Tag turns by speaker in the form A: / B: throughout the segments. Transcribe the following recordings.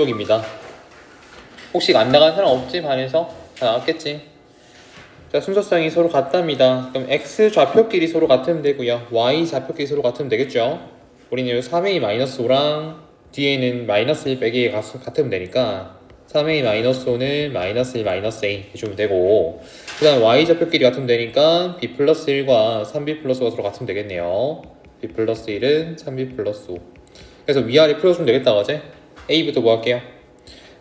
A: 입니다. 혹시 안 나간 사람 없지? 반에서? 다 나왔겠지? 자, 순서상이 서로 같답니다. 그럼 x 좌표끼리 서로 같으면 되고요, y 좌표끼리 서로 같으면 되겠죠? 우리는 여기 3a-5랑 뒤에는 -1 빼기 같으면 되니까 3a-5는 -1 -a 해주면 되고, 그 다음 y 좌표끼리 같으면 되니까 b 플러스 1과 3b 플러스 5가 서로 같으면 되겠네요. b 플러스 1은 3b 플러스 5. 그래서 위아래 풀어주면 되겠다, 그제? a부터 뭐 할게요?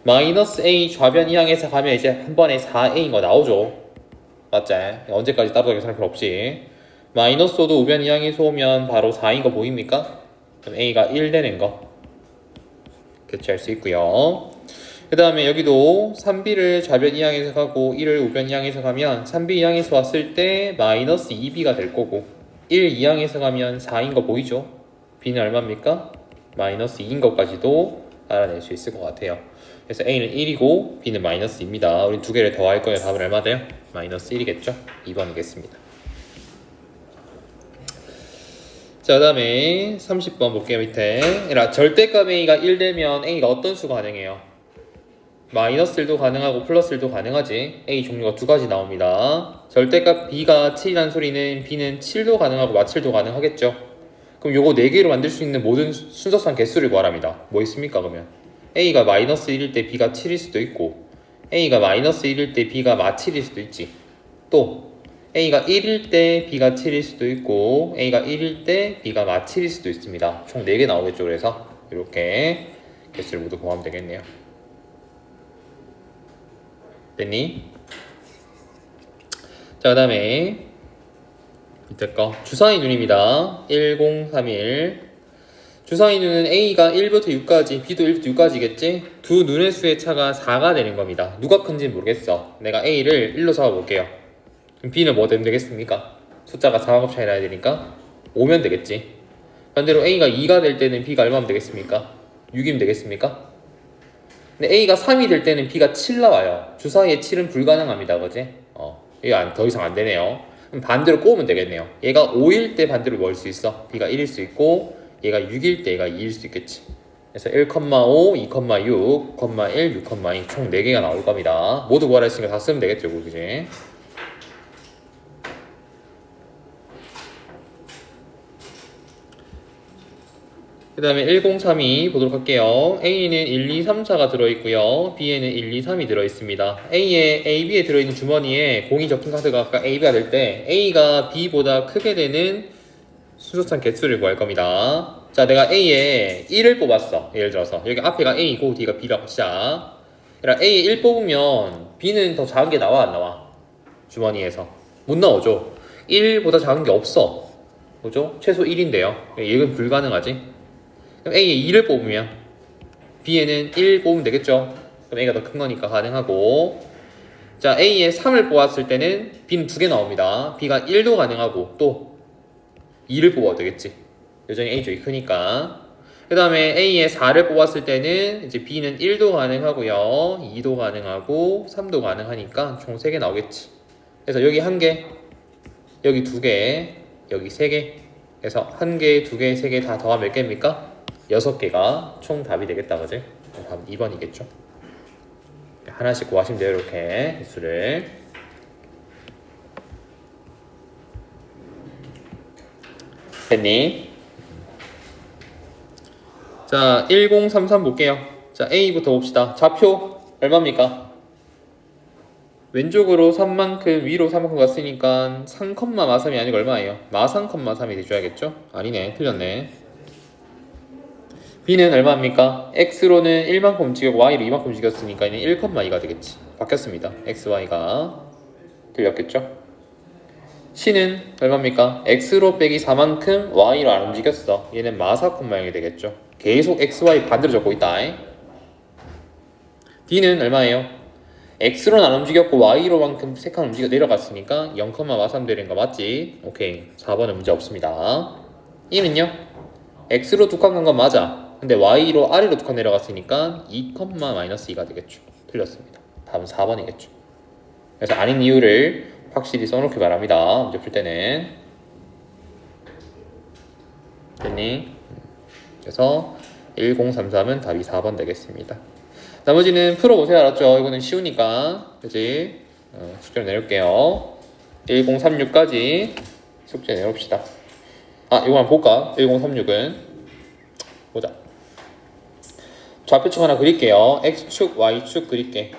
A: -a 좌변 이항에서 가면 이제 한 번에 4a인 거 나오죠. 맞지? 언제까지 따로 계산할 필요 없이. -5도 우변 이항에서 오면 바로 4인 거 보입니까? 그럼 a가 1 되는 거 교체할 수 있고요. 그 다음에 여기도 3b를 좌변 이항에서 가고 1을 우변 이항에서 가면 3b 이항에서 왔을 때 -2b가 될 거고, 1 이항에서 가면 4인 거 보이죠? b는 얼마입니까? -2인 것까지도 알아낼 수 있을 것 같아요. 그래서 a는 1이고 b는 -2입니다. 우리 두 개를 더할 거예요. 답은 얼마 돼요? -1이겠죠? 2번이겠습니다. 자, 그 다음에 30번 볼게요. 밑에 절대값 a가 1 되면 a가 어떤 수가 가능해요? -1도 가능하고 플러스 1도 가능하지. a 종류가 두 가지 나옵니다. 절대값 b가 7이라는 소리는 b는 7도 가능하고 마7도 가능하겠죠. 그럼 요거 4개로 만들 수 있는 모든 순서상 개수를 구하랍니다. 뭐 있습니까? 그러면 a가 -1일 때 b가 7일 수도 있고, a가 -1일 때 b가 마7일 수도 있지. 또 a가 1일 때 b가 7일 수도 있고, a가 1일 때 b가 마7일 수도 있습니다. 총 4개 나오겠죠. 그래서 이렇게 개수를 모두 구하면 되겠네요. 됐니? 자, 그 다음에 밑에 거 주사위 눈입니다. 1031. 주사위 눈은 a가 1부터 6까지, b도 1부터 6까지겠지? 두 눈의 수의 차가 4가 되는 겁니다. 누가 큰지는 모르겠어. 내가 a를 1로 잡아볼게요. 그럼 b는 뭐 되면 되겠습니까? 숫자가 4급 차이 나야 되니까 5면 되겠지. 반대로 a가 2가 될 때는 b가 얼마면 되겠습니까? 6이면 되겠습니까? 근데 a가 3이 될 때는 b가 7 나와요. 주사위의 7은 불가능합니다. 그지? 이거 더 이상 안 되네요. 그럼 반대로 꼬우면 되겠네요. 얘가 5일 때 반대로 뭘 수 있어? b가 1일 수 있고, 얘가 6일 때 얘가 2일 수 있겠지. 그래서 1,5, 2,6, 6,1, 6,2 총 4개가 나올 겁니다. 모두 구하라 했으니까 다 쓰면 되겠죠, 그지? 그 다음에 1032 보도록 할게요. A는 1, 2, 3, 4가 들어있고요. B에는 1, 2, 3이 들어있습니다. B에 들어있는 주머니에 공이 적힌 카드가 아까 B가 될 때 A가 B보다 크게 되는 순서상 개수를 구할 겁니다. 자, 내가 A에 1을 뽑았어. 예를 들어서 여기 앞에가 A고 뒤가 B라고 치자. 그러니까 A에 1 뽑으면 B는 더 작은 게 나와, 안 나와? 주머니에서 못 나오죠. 1보다 작은 게 없어. 그죠? 최소 1인데요. 이건 불가능하지. 그럼 A에 2를 뽑으면 B에는 1 뽑으면 되겠죠. 그럼 A가 더 큰 거니까 가능하고, 자, A에 3을 뽑았을 때는 B는 2개 나옵니다. B가 1도 가능하고 또 2를 뽑아도 되겠지. 여전히 A 쪽이 크니까. 그 다음에 A에 4를 뽑았을 때는 이제 B는 1도 가능하고요, 2도 가능하고 3도 가능하니까 총 3개 나오겠지. 그래서 여기 1개, 여기 2개, 여기 3개. 그래서 1개, 2개, 3개 다 더하면 몇 개입니까? 6개가 총 답이 되겠다, 그지? 답은 2번이겠죠. 하나씩 구하시면 돼요. 이렇게 개수를. 됐니? 자, 1033 볼게요. 자, A부터 봅시다. 좌표 얼마입니까? 왼쪽으로 3만큼, 위로 3만큼 갔으니까 3,3이 아니고 얼마예요? -3,3이 돼줘야겠죠? 아니네, 틀렸네. B는 얼마입니까? X로는 1만큼 움직였고 Y로 2만큼 움직였으니까 얘는 1,2가 되겠지. 바뀌었습니다. X, Y가 틀렸겠죠? C는 얼마입니까? X로 빼기 4만큼 Y로 안 움직였어. 얘는 -4,0이 되겠죠. 계속 X, Y 반대로 적고 있다. D는 얼마예요? X로는 안 움직였고 Y로만큼 3칸 움직여 내려갔으니까 0,3 되는 거 맞지? 오케이, 4번은 문제 없습니다. E는요? X로 2칸 간 건 맞아. 근데 Y로 아래로 2칸 내려갔으니까 2,-2가 되겠죠. 틀렸습니다. 답은 4번이겠죠. 그래서 아닌 이유를 확실히 써놓기 바랍니다. 문제 풀 때는. 됐니? 그래서 1033은 답이 4번 되겠습니다. 나머지는 풀어보세요. 알았죠? 이거는 쉬우니까. 그치? 숙제를 내볼게요. 1036까지 숙제 내봅시다. 이거 한번 볼까? 1036은 보자. 좌표축 하나 그릴게요. X축, Y축 그릴게.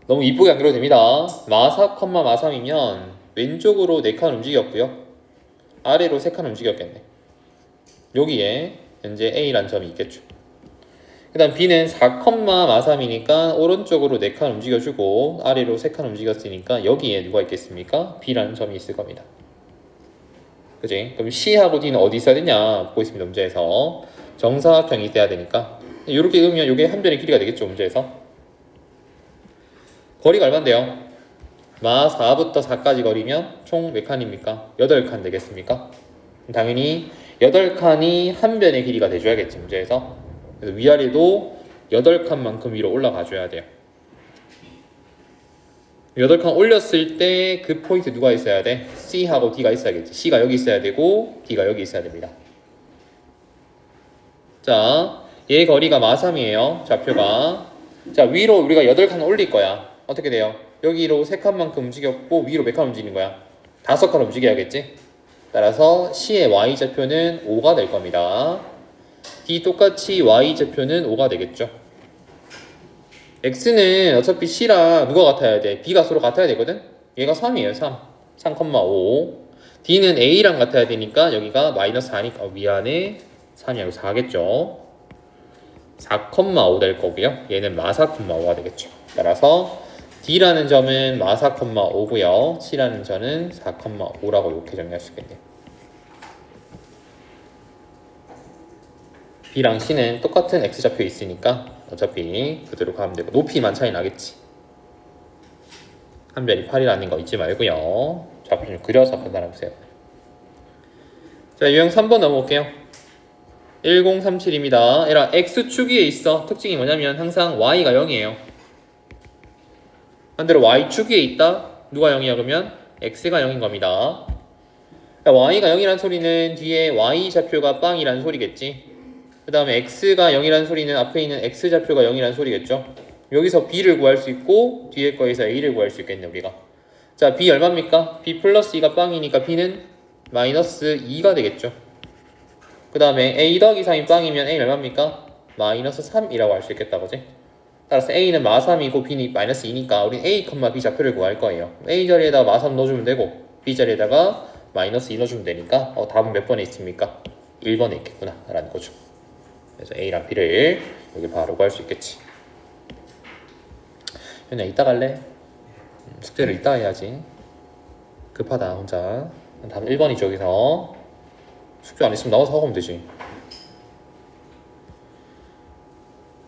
A: 너무 이쁘게 안 그려도 됩니다. 마4, 마3이면 왼쪽으로 4칸 움직였고요. 아래로 3칸 움직였겠네. 여기에 현재 A란 점이 있겠죠. 그 다음 B는 4, 마3이니까 오른쪽으로 4칸 움직여주고 아래로 3칸 움직였으니까 여기에 누가 있겠습니까? B라는 점이 있을 겁니다. 그지? 그럼 C하고 D는 어디 있어야 되냐 보고 있습니다. 문제에서 정사각형이 있어야 되니까 이렇게 그으면 이게 한 변의 길이가 되겠죠. 문제에서 거리가 얼마인데요? 마 4부터 4까지 거리면 총 몇 칸입니까? 8칸 되겠습니까? 당연히 8칸이 한 변의 길이가 돼줘야겠지. 문제에서 그래서 위아래도 8칸만큼 위로 올라가 줘야 돼요. 8칸 올렸을 때 그 포인트 누가 있어야 돼? C하고 D가 있어야겠지. C가 여기 있어야 되고 D가 여기 있어야 됩니다. 자, 얘 거리가 마3이에요. 좌표가. 자, 위로 우리가 8칸 올릴 거야. 어떻게 돼요? 여기로 3칸만큼 움직였고 위로 몇 칸 움직이는 거야? 5칸 움직여야겠지? 따라서 C의 Y좌표는 5가 될 겁니다. D 똑같이 Y좌표는 5가 되겠죠. X는 어차피 C랑 누가 같아야 돼? B가 서로 같아야 되거든? 얘가 3이에요. 3. 3,5. D는 A랑 같아야 되니까 여기가 마이너스 4니까 위안에 3이 아니고 4겠죠. 4,5 될 거고요. 얘는 마4,5가 되겠죠. 따라서 D라는 점은 마4,5고요. C라는 점은 4,5라고 이렇게 정리할 수 있겠네요. B랑 C는 똑같은 X좌표에 있으니까 어차피 그대로 가면 되고 높이만 차이 나겠지. 한 변이 8이라는 거 잊지 말고요. 좌표 좀 그려서 판단해보세요. 자, 유형 3번 넘어올게요. 1037입니다. 얘라 X축 위에 있어. 특징이 뭐냐면 항상 Y가 0이에요. 반대로 Y축 위에 있다. 누가 0이야 그러면 X가 0인 겁니다. Y가 0이란 소리는 뒤에 Y좌표가 빵이라는 소리겠지. 그 다음에 X가 0이란 소리는 앞에 있는 X좌표가 0이란 소리겠죠. 여기서 B를 구할 수 있고 뒤에 거에서 A를 구할 수 있겠네 우리가. 자, B 얼마입니까? B 플러스 2가 빵이니까 B는 마이너스 2가 되겠죠. 그 다음에 A 더하기 3이 빵이면 A 얼마입니까? 마이너스 3이라고 할 수 있겠다 그지? 따라서 A는 마3이고 B는 마이너스 2니까 우린 A, B 좌표를 구할 거예요. A 자리에다가 마3 넣어주면 되고 B 자리에다가 마이너스 2 넣어주면 되니까 답은 몇 번에 있습니까? 1번에 있겠구나 라는 거죠. 그래서 A랑 B를 여기 바로 구할 수 있겠지. 그냥 이따 갈래? 숙제를 이따 해야지. 급하다 혼자. 답은 1번이죠. 여기서 숙제 안 했으면 나와서 하고 오면 되지.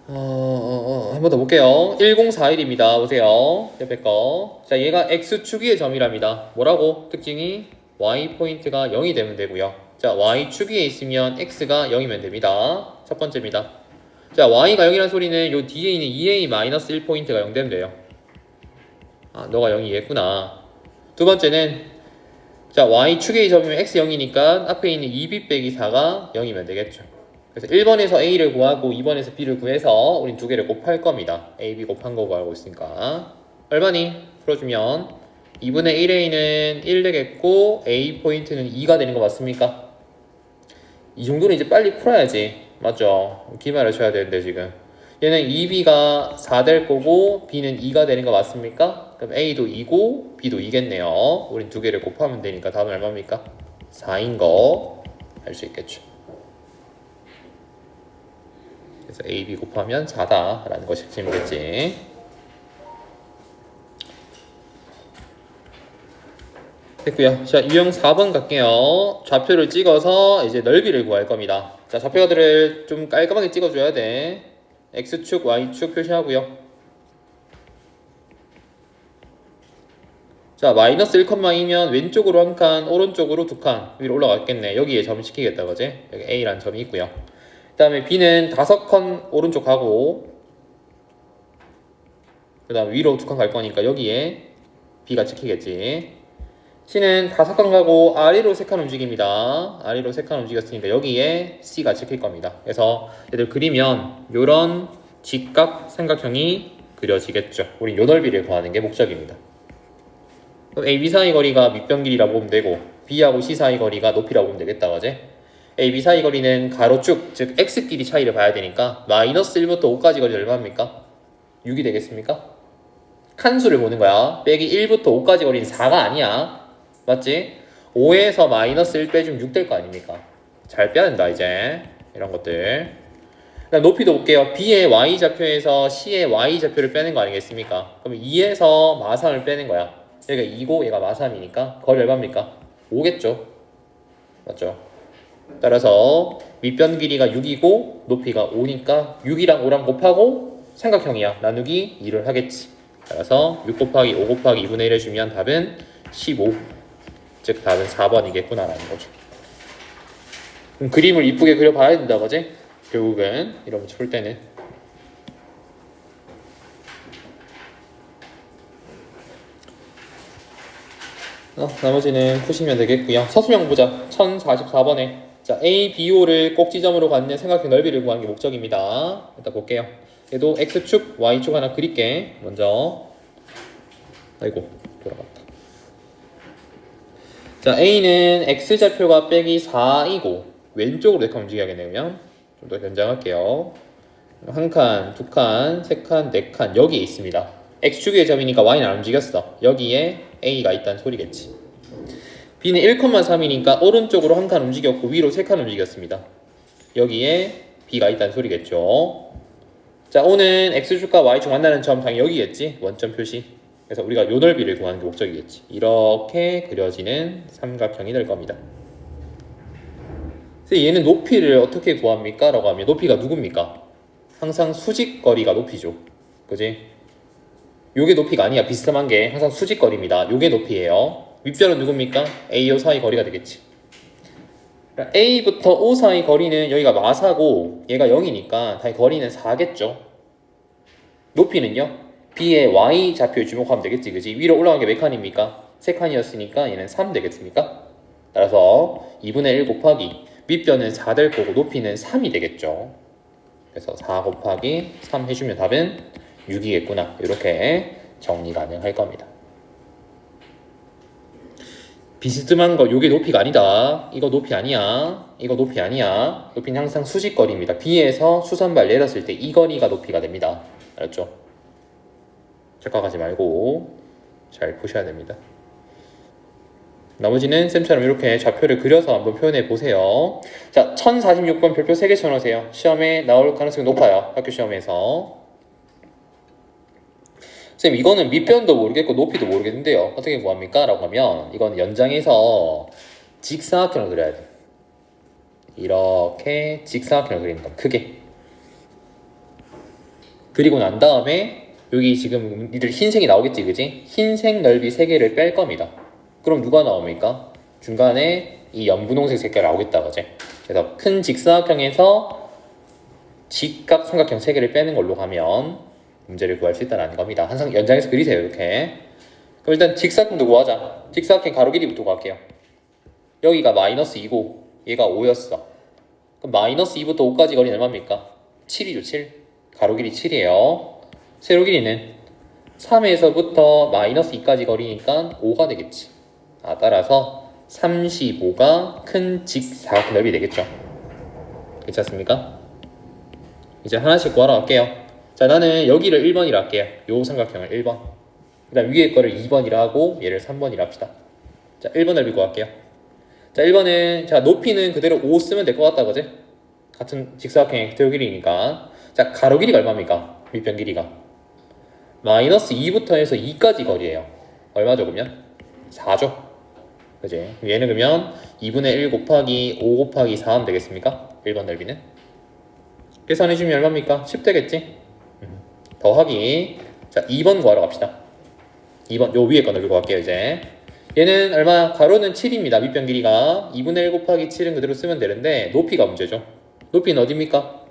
A: 한 번 더 볼게요. 1041입니다. 보세요. 옆에 거. 자, 얘가 X축 위의 점이랍니다. 뭐라고? 특징이 Y 포인트가 0이 되면 되고요. 자, Y축 위에 있으면 X가 0이면 됩니다. 첫 번째입니다. 자, Y가 0이란 소리는 요 뒤에 있는 2A-1포인트가 0 되면 돼요. 너가 0이겠구나. 두 번째는 자, Y축의 점이면 X 0이니까 앞에 있는 2B 빼기 4가 0이면 되겠죠. 그래서 1번에서 A를 구하고 2번에서 B를 구해서 우린 두 개를 곱할 겁니다. A, B 곱한 거 구하고 있으니까. 얼마니? 풀어주면 2분의 1A는 1 되겠고 A 포인트는 2가 되는 거 맞습니까? 이 정도는 이제 빨리 풀어야지. 맞죠? 기말을 쳐야 되는데 지금. 얘는 2B가 4 될 거고 B는 2가 되는 거 맞습니까? 그럼 A도 2고 B도 2겠네요. 우린 두 개를 곱하면 되니까 답은 얼마입니까? 4인 거 알 수 있겠죠. 그래서 A, B 곱하면 4다 라는 것이 핵심이겠지. 됐고요. 자, 유형 4번 갈게요. 좌표를 찍어서 이제 넓이를 구할 겁니다. 자, 좌표들을 좀 깔끔하게 찍어줘야 돼. X축, Y축 표시하고요. 자, 마이너스 1,2면 왼쪽으로 한 칸, 오른쪽으로 두 칸 위로 올라갔겠네. 여기에 점 시키겠다, 그지? 여기 A라는 점이 있고요. 그 다음에 B는 5칸 오른쪽 가고, 그 다음 위로 두 칸 갈 거니까 여기에 B가 찍히겠지. C는 5칸 가고 아래로 3칸 움직입니다. 아래로 3칸 움직였으니까 여기에 C가 찍힐 겁니다. 그래서 얘들 그리면 요런 직각 삼각형이 그려지겠죠. 우린 요 넓이를 구하는 게 목적입니다. 그럼 AB 사이 거리가 밑변 길이라고 보면 되고 B하고 C 사이 거리가 높이라고 보면 되겠다, 그지? AB 사이 거리는 가로축, 즉 x 길이 차이를 봐야 되니까 마이너스 1부터 5까지 거리 얼마입니까? 6이 되겠습니까? 칸수를 보는 거야. 빼기 1부터 5까지 거리는 4가 아니야. 맞지? 5에서 마이너스 1 빼주면 6 될 거 아닙니까? 잘 빼야 된다, 이제. 이런 것들. 그다음 높이도 볼게요. B의 Y좌표에서 C의 Y좌표를 빼는 거 아니겠습니까? 그럼 2에서 마삼을 빼는 거야. 여기가 2고 얘가 마삼이니까 거리 얼마입니까? 5겠죠. 맞죠? 따라서 밑변 길이가 6이고 높이가 5니까 6이랑 5랑 곱하고 삼각형이야. 나누기 2를 하겠지. 따라서 6 곱하기 5 곱하기 2분의 1 해주면 답은 15. 즉 답은 4번이겠구나라는 거죠. 그럼 그림을 이쁘게 그려봐야 된다, 그지? 결국은 이러면 풀 때는 나머지는 푸시면 되겠고요. 서술형 보자. 1044번에 자 A, BO를 꼭지점으로 갖는 삼각형 넓이를 구하는 게 목적입니다. 일단 볼게요. 얘도 X축, Y축 하나 그릴게. 먼저 아이고 돌아갔다. 자 A는 X좌표가 빼기 4이고 왼쪽으로 4칸 움직여야겠네요. 그러면 좀 더 견장할게요. 한 칸, 두 칸, 세 칸, 네 칸 여기에 있습니다. X축의 점이니까 Y는 안 움직였어. 여기에 A가 있다는 소리겠지. B는 1,3이니까 오른쪽으로 한 칸 움직였고 위로 3칸 움직였습니다. 여기에 B가 있다는 소리겠죠. 자, O는 X축과 Y축 만나는 점 당연히 여기겠지. 원점 표시. 그래서 우리가 요 넓이를 구하는 게 목적이겠지. 이렇게 그려지는 삼각형이 될 겁니다. 그래서 얘는 높이를 어떻게 구합니까? 라고 하면 높이가 누굽니까? 항상 수직거리가 높이죠. 그지? 요게 높이가 아니야. 비스듬한 게 항상 수직거리입니다. 요게 높이예요. 윗변은 누굽니까? A요 사이 거리가 되겠지. A부터 O 사이 거리는 여기가 마사고 얘가 0이니까 당연히 거리는 4겠죠. 높이는요? B의 Y 좌표에 주목하면 되겠지. 그지? 위로 올라간 게 몇 칸입니까? 3칸이었으니까 얘는 3 되겠습니까? 따라서 2분의 1 곱하기 밑변은 4 될 거고 높이는 3이 되겠죠. 그래서 4 곱하기 3 해주면 답은 6이겠구나. 이렇게 정리 가능할 겁니다. 비스듬한 거 요게 높이가 아니다. 이거 높이 아니야. 이거 높이 아니야. 높이는 항상 수직거리입니다. B에서 수선발 내렸을 때 이 거리가 높이가 됩니다. 알았죠? 착각하지 말고 잘 보셔야 됩니다. 나머지는 쌤처럼 이렇게 좌표를 그려서 한번 표현해 보세요. 자, 1046번 별표 3개 쳐놓으세요. 시험에 나올 가능성이 높아요. 학교 시험에서. 쌤 이거는 밑변도 모르겠고 높이도 모르겠는데요. 어떻게 구합니까? 라고 하면 이건 연장해서 직사각형을 그려야 돼. 이렇게 직사각형을 그리는 겁니다. 크게. 그리고 난 다음에 여기 지금 니들 흰색이 나오겠지, 그지? 흰색 넓이 3개를 뺄 겁니다. 그럼 누가 나옵니까? 중간에 이 연분홍색 색깔이 나오겠다, 그지? 그래서 큰 직사각형에서 직각 삼각형 3개를 빼는 걸로 가면 문제를 구할 수 있다는 겁니다. 항상 연장해서 그리세요, 이렇게. 그럼 일단 직사각형도 구하자. 직사각형 가로 길이부터 구할게요. 여기가 마이너스 2고 얘가 5였어. 그럼 마이너스 2부터 5까지 거리는 얼마입니까? 7이죠, 7. 가로 길이 7이에요. 세로 길이는 3에서부터 마이너스 2까지 거리니까 5가 되겠지. 따라서 35가 큰 직사각형 넓이 되겠죠. 괜찮습니까? 이제 하나씩 구하러 갈게요. 자, 나는 여기를 1번이라 할게요. 요 삼각형을 1번. 그 다음 위에 거를 2번이라 하고 얘를 3번이라 합시다. 자, 1번 넓이 구할게요. 자, 1번은 자 높이는 그대로 5 쓰면 될 것 같다, 그지? 같은 직사각형의 세로 길이니까. 자, 가로 길이가 얼마입니까? 밑변 길이가 마이너스 2부터 해서 2까지 거리예요. 얼마죠, 그러면? 4죠. 그지? 얘는 그러면 2분의 1 곱하기 5 곱하기 4 하면 되겠습니까? 1번 넓이는. 계산해주면 얼마입니까? 10 되겠지? 더하기. 자, 2번 구하러 갑시다. 2번, 요 위에 거 넓이 구할게요, 이제. 얘는 얼마? 가로는 7입니다. 밑변 길이가. 2분의 1 곱하기 7은 그대로 쓰면 되는데, 높이가 문제죠. 높이는 어디입니까?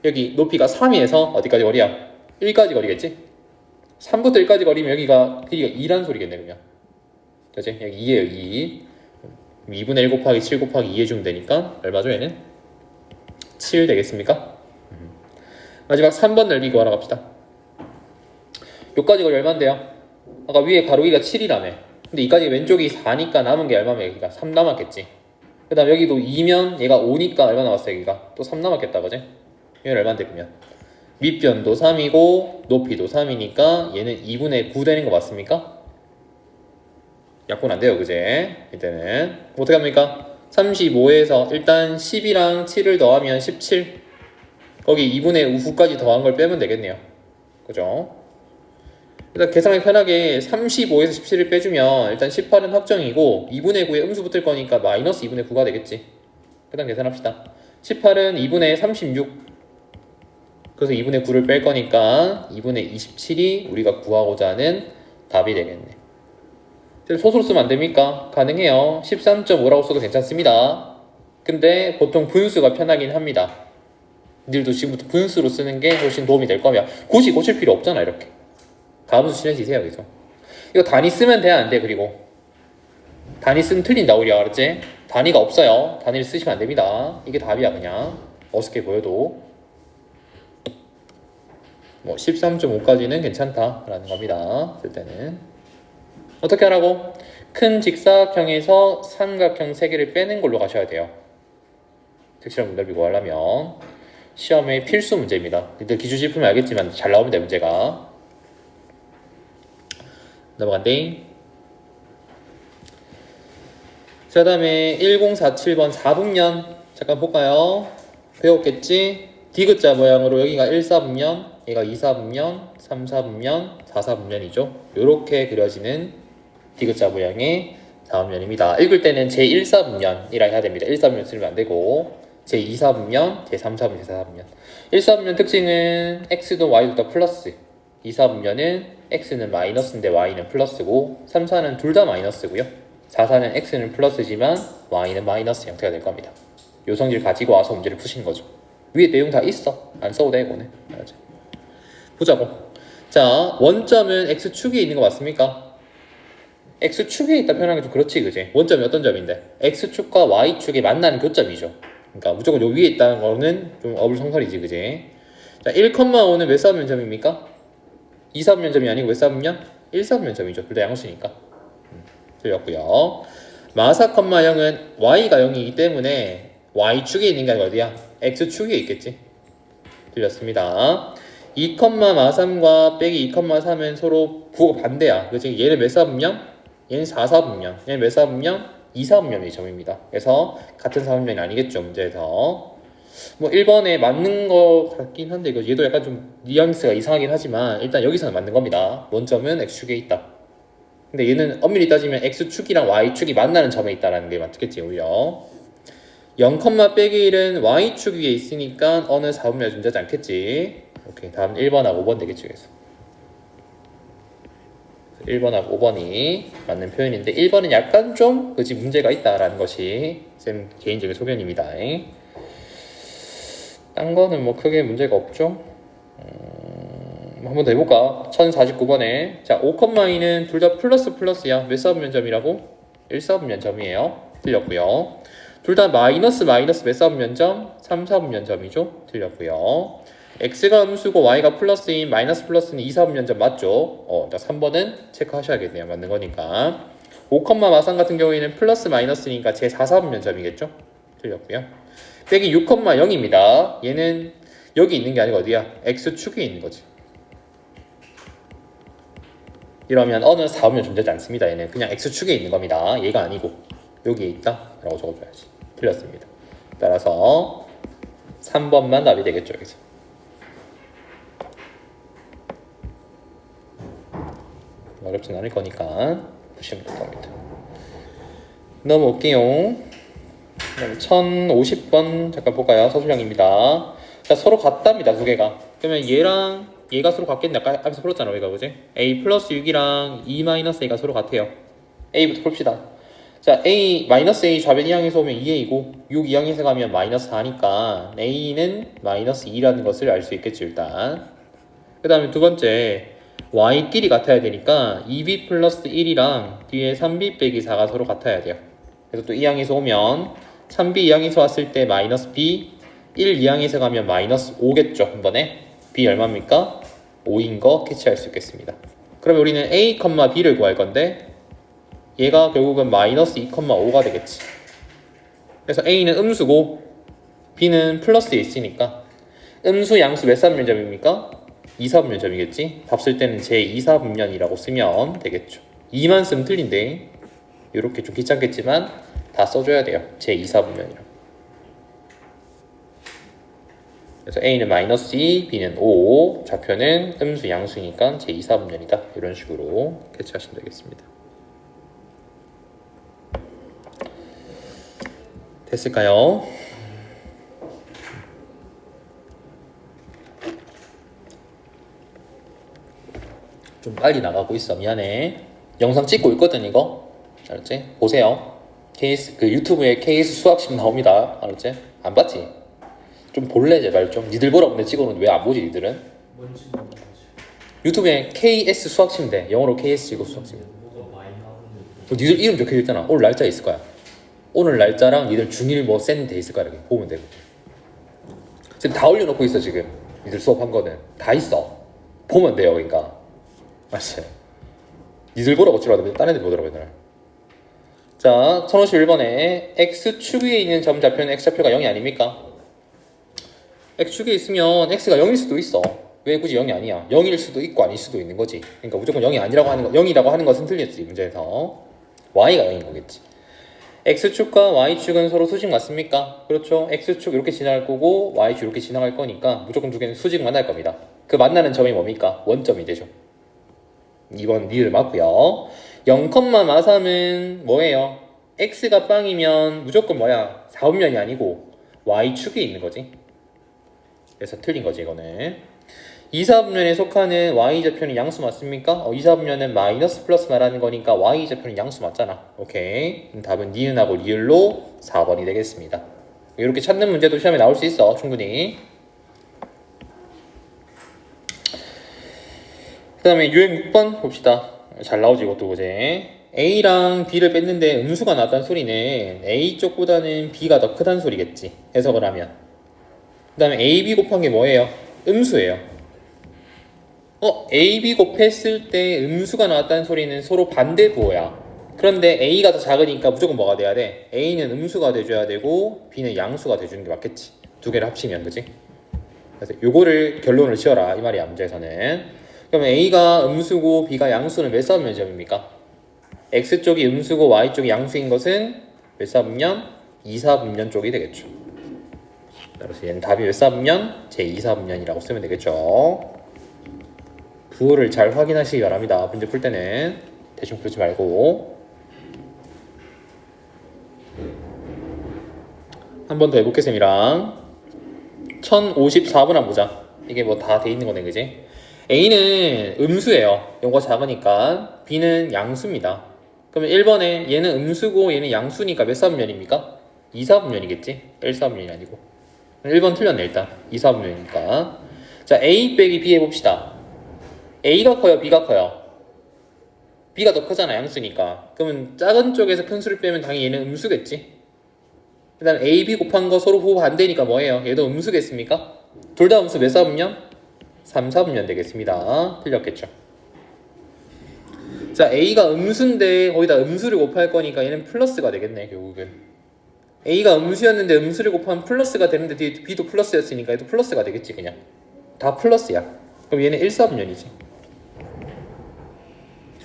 A: 여기 높이가 3에서 어디까지 거리야? 1까지 거리겠지? 3부터 1까지 거리면 여기가 길이가 2란 소리겠네, 그러면. 그치? 여기 2에요, 2. 2분의 1 곱하기 7 곱하기 2 해주면 되니까, 얼마죠, 얘는? 7 되겠습니까? 마지막 3번 넓이 구하러 갑시다. 요까지가 얼마인데요? 아까 위에 가로 길이가 7이라며. 근데 이까지 왼쪽이 4니까 남은 게 얼마면 여기가 3 남았겠지. 그 다음 여기도 2면 얘가 5니까 얼마 남았어 여기가? 또 3 남았겠다 그지? 얘는 얼마인데 그러면? 밑변도 3이고 높이도 3이니까 얘는 2분의 9 되는 거 맞습니까? 약분 안 돼요 그제? 이때는 어떻게 합니까? 35에서 일단 10이랑 7을 더하면 17. 거기 2분의 9까지 더한 걸 빼면 되겠네요. 그죠? 일단 계산하기 편하게 35에서 17을 빼주면 일단 18은 확정이고 2분의 9에 음수 붙을 거니까 마이너스 2분의 9가 되겠지. 그 다음 계산합시다. 18은 2분의 36. 그래서 2분의 9를 뺄 거니까 2분의 27이 우리가 구하고자 하는 답이 되겠네. 소수로 쓰면 안 됩니까? 가능해요. 13.5라고 써도 괜찮습니다. 근데 보통 분수가 편하긴 합니다. 니들도 지금부터 분수로 쓰는 게 훨씬 도움이 될 거면 굳이 고칠 필요 없잖아 이렇게. 가분수 친해지세요 계속. 이거 단위 쓰면 돼 안 돼? 그리고 단위 쓰면 틀린다 우리가 알았지? 단위가 없어요. 단위를 쓰시면 안 됩니다. 이게 답이야 그냥. 어색해 보여도. 뭐 13.5까지는 괜찮다라는 겁니다. 쓸 때는. 어떻게 하라고? 큰 직사각형에서 삼각형 3개를 빼는 걸로 가셔야 돼요. 특실한 문답이 구하려면 시험의 필수 문제입니다. 니들 기출 풀면 알겠지만 잘 나오면 돼 문제가. 넘어간대. 그 다음에 1047번 4분면 잠깐 볼까요? 배웠겠지? 디귿자 모양으로 여기가 1사분면, 얘가 2사분면, 3사분면, 4사분면이죠. 요렇게 그려지는 디귿자 모양의 4분면입니다. 읽을 때는 제1사분면이라 해야 됩니다. 1사분면 쓰면 안 되고 제2사분면, 제3사분면, 제4사분면. 1사분면 특징은 x도 y도 다 플러스, 2사분면은 x는 마이너스인데 y는 플러스고 3, 4는 둘 다 마이너스고요. 4, 4는 x는 플러스지만 y는 마이너스 형태가 될 겁니다. 요 성질 가지고 와서 문제를 푸시는 거죠. 위에 내용 다 있어. 안 써도 돼 이거는. 알았지? 보자고. 자, 원점은 x축에 있는 거 맞습니까? x축에 있다 표현하는 게 좀 그렇지 그지? 원점이 어떤 점인데? x축과 y축이 만나는 교점이죠. 그러니까 무조건 요 위에 있다는 거는 좀 어불성설이지 그지? 자, 1,5는 몇 사분면점입니까? 2사분면점이 아니고 몇 사분면? 1사분면점이죠. 둘 다 양수니까. 틀렸고요. 마사, 0은 y가 0이기 때문에 y축에 있는 게 아니라 어디야? x축에 있겠지. 틀렸습니다. 2, 마3과 빼기 2, 3은 서로 부호가 반대야. 그치? 얘는 몇 사분면? 얘는 4사분면. 얘는 몇 사분면? 2사분면의 점입니다. 그래서 같은 사분면이 아니겠죠. 문제에서. 뭐 1번에 맞는 거 같긴 한데 이거 얘도 약간 좀 뉘앙스가 이상하긴 하지만 일단 여기서는 맞는 겁니다. 원점은 x축에 있다. 근데 얘는 엄밀히 따지면 x축이랑 y축이 만나는 점에 있다라는 게 맞겠지 오히려. 0, 빼기 1은 y축 위에 있으니까 어느 4분면에 존재하지 않겠지. 오케이, 다음 1번하고 5번 되겠지. 그래서 1번하고 5번이 맞는 표현인데 1번은 약간 좀 그치 문제가 있다라는 것이 쌤 개인적인 소견입니다. 딴 거는 뭐 크게 문제가 없죠. 한 번 더 해볼까? 1049번에 자 5,2는 둘 다 플러스야. 몇 사분면점이라고? 1사분면점이에요. 틀렸고요. 둘 다 마이너스 몇 사분면점? 3사분면점이죠. 틀렸고요. x가 음수고 y가 플러스인 마이너스 플러스는 2사분면점 맞죠? 자 3번은 체크하셔야겠네요. 맞는 거니까. 5, 마상 같은 경우에는 플러스 마이너스니까 제 4사분면점이겠죠? 틀렸고요. 빼기 6,0입니다. 얘는 여기 있는 게 아니고 어디야? x축에 있는 거지. 이러면 어느 4분면 존재하지 않습니다. 얘는 그냥 x축에 있는 겁니다. 얘가 아니고 여기에 있다 라고 적어줘야지. 틀렸습니다. 따라서 3번만 답이 되겠죠. 여기서. 어렵진 않을 거니까 보시면 될 겁니다. 넘어올게요. 1050번 잠깐 볼까요? 서술형입니다. 자, 서로 같답니다. 두 개가. 그러면 얘랑 얘가 서로 같겠네. 아까 앞에서 풀었잖아 우리가 그지? a 플러스 6이랑 2 마이너스 a가 서로 같아요. a부터 풉시다. 자, a 마이너스 a 좌변 이항에서 오면 2a이고 6 이항에서 가면 마이너스 4니까 a는 마이너스 2라는 것을 알 수 있겠지 일단. 그 다음에 두 번째 y끼리 같아야 되니까 2b 플러스 1이랑 뒤에 3b 빼기 4가 서로 같아야 돼요. 그래서 또 이항에서 오면 3b 이항에서 왔을 때 마이너스 b 1 이항에서 가면 마이너스 5겠죠 한 번에. B 얼마입니까? 5인 거 캐치할 수 있겠습니다. 그럼 우리는 A, B를 구할 건데 얘가 결국은 마이너스 2,5가 되겠지. 그래서 A는 음수고 B는 플러스에 있으니까 음수 양수 몇 사분면점입니까? 2사분면점이겠지. 답 쓸 때는 제2사분면이라고 쓰면 되겠죠. 2만 쓰면 틀린데 이렇게 좀 귀찮겠지만 다 써줘야 돼요. 제2사분면이라고. 그래서 A는 마이너스 2, B는 5, 좌표는 음수 양수니까 제2사분면이다. 이런 식으로 캐치하시면 되겠습니다. 됐을까요? 좀 빨리 나가고 있어. 미안해. 영상 찍고 있거든 이거. 알았지? 보세요. KS 그 유튜브에 KS 수학식 나옵니다. 알았지? 안 봤지? 좀 볼래 제발 좀. 니들 보라고 내 찍어놓는데 왜 안 보지 니들은?
B: 뭔지
A: 유튜브에 KS 수학식 돼. 영어로 KS 찍고 수학식.
B: 뭐가 많이 나오는데
A: 니들 이름 적혀져 있잖아. 오늘 날짜 있을 거야. 오늘 날짜랑 니들 중일 뭐 센 돼 있을 거야. 이렇게 보면 되고. 지금 다 올려놓고 있어 지금. 니들 수업한 거는 다 있어. 보면 돼요 그러니까. 맞지? 니들 보라고 찍으라고 딴 애들 보더라고 얘들. 자 1051번에 X축 위에 있는 점 좌표는 X좌표가 0이 아닙니까? X축에 있으면 X가 0일 수도 있어. 왜 굳이 0이 아니야? 0일 수도 있고 아닐 수도 있는 거지. 그러니까 무조건 0이 아니라고 하는 거, 0이라고 하는 것은 틀렸지 문제에서. Y가 0인 거겠지. X축과 Y축은 서로 수직 맞습니까? 그렇죠. X축 이렇게 지나갈 거고 Y축 이렇게 지나갈 거니까 무조건 두 개는 수직 만날 겁니다. 그 만나는 점이 뭡니까? 원점이 되죠. 2번 니을 맞고요. 0,43은 뭐예요? X가 빵이면 무조건 뭐야? 4분면이 아니고 Y축이 있는 거지. 그래서 틀린 거지 이거는. 2사분면에 속하는 Y좌표는 양수 맞습니까? 2사분면은 마이너스 플러스 말하는 거니까 Y좌표는 양수 맞잖아. 오케이. 그럼 답은 니은하고 리을로 4번이 되겠습니다. 이렇게 찾는 문제도 시험에 나올 수 있어 충분히. 그 다음에 유형 6번 봅시다. 잘 나오지 이것도 보제. A랑 B를 뺐는데 음수가 나왔다는 소리는 A 쪽보다는 B가 더 크다는 소리겠지 해석을 하면. 그 다음에 AB 곱한 게 뭐예요? 음수예요. AB 곱했을 때 음수가 나왔다는 소리는 서로 반대 부호야. 그런데 A가 더 작으니까 무조건 뭐가 돼야 돼? A는 음수가 돼줘야 되고 B는 양수가 돼주는 게 맞겠지. 두 개를 합치면 그지? 그래서 요거를 결론을 지어라 이 말이야 문제에서는. 그러면 A가 음수고 B가 양수는 몇 사분면점입니까? X쪽이 음수고 Y쪽이 양수인 것은 몇 사분면? 2사분면 쪽이 되겠죠. 그래서 얘는 답이 몇 사분면? 제2사분면이라고 쓰면 되겠죠. 부호를 잘 확인하시기 바랍니다. 문제 풀 때는 대충 풀지 말고. 한 번 더 해볼게 쌤이랑. 1054번 한번 보자. 이게 뭐 다 돼 있는 거네 그지? A는 음수예요. 요거 작으니까. B는 양수입니다. 그러면 1번에 얘는 음수고 얘는 양수니까 몇 사분면입니까? 2사분면이겠지? 1사분면이 아니고. 1번 틀렸네 일단. 2사분면이니까. 자 A 빼기 B 해봅시다. A가 커요? B가 커요? B가 더 크잖아 양수니까. 그러면 작은 쪽에서 큰 수를 빼면 당연히 얘는 음수겠지. 그 다음 A, B 곱한 거 서로 부호 반대니까 뭐예요? 얘도 음수겠습니까? 둘 다 음수 몇 사분면? 3사분면 되겠습니다. 틀렸겠죠. 자 A가 음수인데 거기다 음수를 곱할 거니까 얘는 플러스가 되겠네 결국은. A가 음수였는데 음수를 곱하면 플러스가 되는데 B도 플러스였으니까 얘도 플러스가 되겠지 그냥. 다 플러스야. 그럼 얘는 1사분면이지.